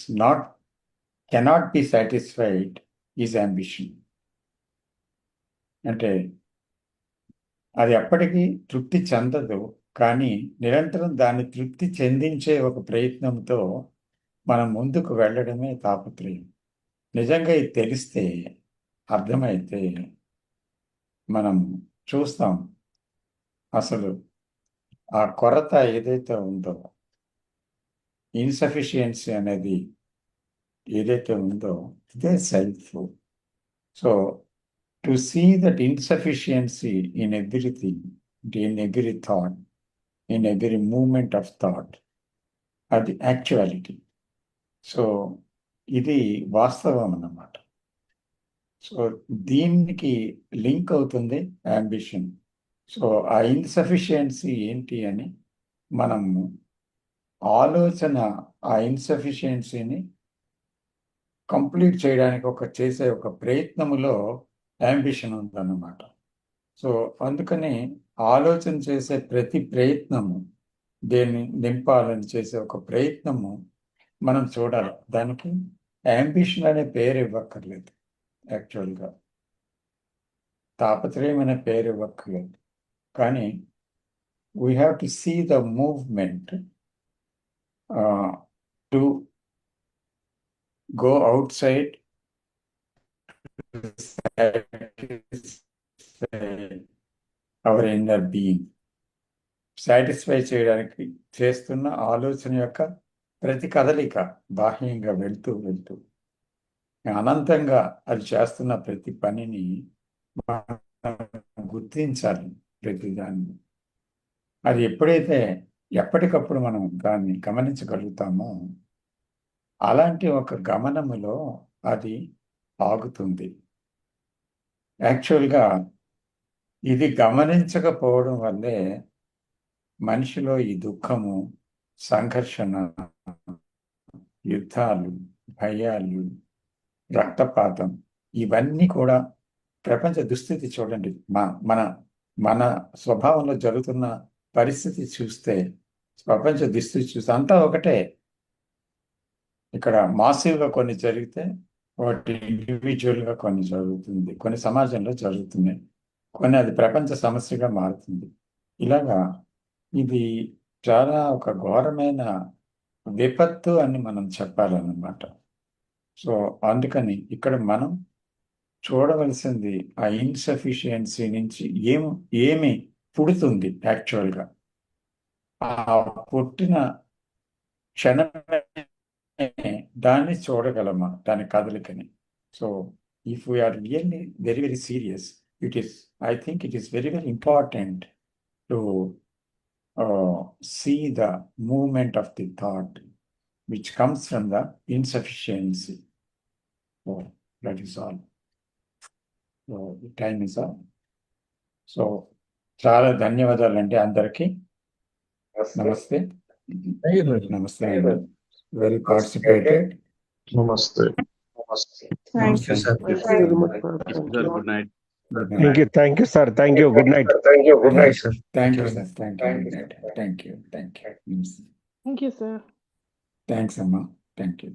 cannot be satisfied is ambition. అంటే అది ఎప్పటికీ తృప్తి చెందదు, కానీ నిరంతరం దాన్ని తృప్తి చెందించే ఒక ప్రయత్నంతో మనం ముందుకు వెళ్ళడమే తాపత్రయం. నిజంగా ఇది తెలిస్తే, అర్థమైతే మనం చూస్తాం అసలు ఆ కొరత ఏదైతే ఉందో, ఇన్సఫిషియన్సీ అనేది ఏదైతే ఉందో, ఇదే self. So to see that insufficiency in everything, in every thought, in every moment of thought, అది యాక్చువాలిటీ. సో ఇది వాస్తవం అన్నమాట. సో దీనికి లింక్ అవుతుంది అంబిషన్. సో ఆ ఇన్సఫిషియన్సీ ఏంటి అని మనము ఆలోచన, ఆ ఇన్సఫిషియన్సీని కంప్లీట్ చేయడానికి చేసే ఒక ప్రయత్నములో అంబిషన్ ఉందన్నమాట. సో అందుకని ఆలోచన చేసే ప్రతి ప్రయత్నము, దేన్ని నింపాలని చేసే ఒక ప్రయత్నము మనం చూడాలి. దానికి అంబిషన్ అనే పేరు ఇవ్వక్కర్లేదు, యాక్చువల్గా తాపత్రయం అనే పేరు ఇవ్వక్కర్లేదు. కానీ we have to see the movement to go outside our inner being. Satisfy చేయడానికి చేస్తున్న ఆలోచన యొక్క ప్రతి కదలిక బాహ్యంగా వెళ్తూ వెళ్తూ అనంతంగా అది చేస్తున్న ప్రతి పనిని గుర్తించాలి. ప్రతిదాన్ని అది ఎప్పుడైతే ఎప్పటికప్పుడు మనం దాన్ని గమనించగలుగుతామో, అలాంటి ఒక గమనములో అది ఆగుతుంది. యాక్చువల్గా ఇది గమనించకపోవడం వల్లే మనిషిలో ఈ దుఃఖము, సంఘర్షణ, యుద్ధాలు, భయాలు, రక్తపాతం, ఇవన్నీ కూడా ప్రపంచ దుస్థితి చూడండి. మన మన స్వభావంలో జరుగుతున్న పరిస్థితి చూస్తే, ప్రపంచ దుస్థితి చూస్తే అంతా ఒకటే. ఇక్కడ మాసివ్గా కొన్ని జరిగితే ఒకటి ఇండివిజువల్గా కొన్ని జరుగుతుంది, కొన్ని సమాజంలో జరుగుతున్నాయి, కొన్ని అది ప్రపంచ సమస్యగా మారుతుంది. ఇలాగా ఇది చాలా ఒక ఘోరమైన విపత్తు అని మనం చెప్పాలన్నమాట. సో అందుకని ఇక్కడ మనం చూడవలసింది ఆ ఇన్సఫిషియన్సీ నుంచి ఏమి పుడుతుంది. యాక్చువల్గా ఆ పుట్టిన క్షణమే దాన్ని చూడగలమా, దాని కదలికని. So if we are really very very serious, I think it is very very important to see the movement of the thought which comes from the insufficiency. So that is all. So the time is up. So చాలా ధన్యవాదాలండి అందరికీ. నమస్తే. నమస్తే. Very participated. నమస్తే. నమస్తే sir. Good night. Thank you, sir. Thank you. Good night. Thank you, sir. Thank you. Thank you. Thank you, sir. Thanks, Amma. Thank you.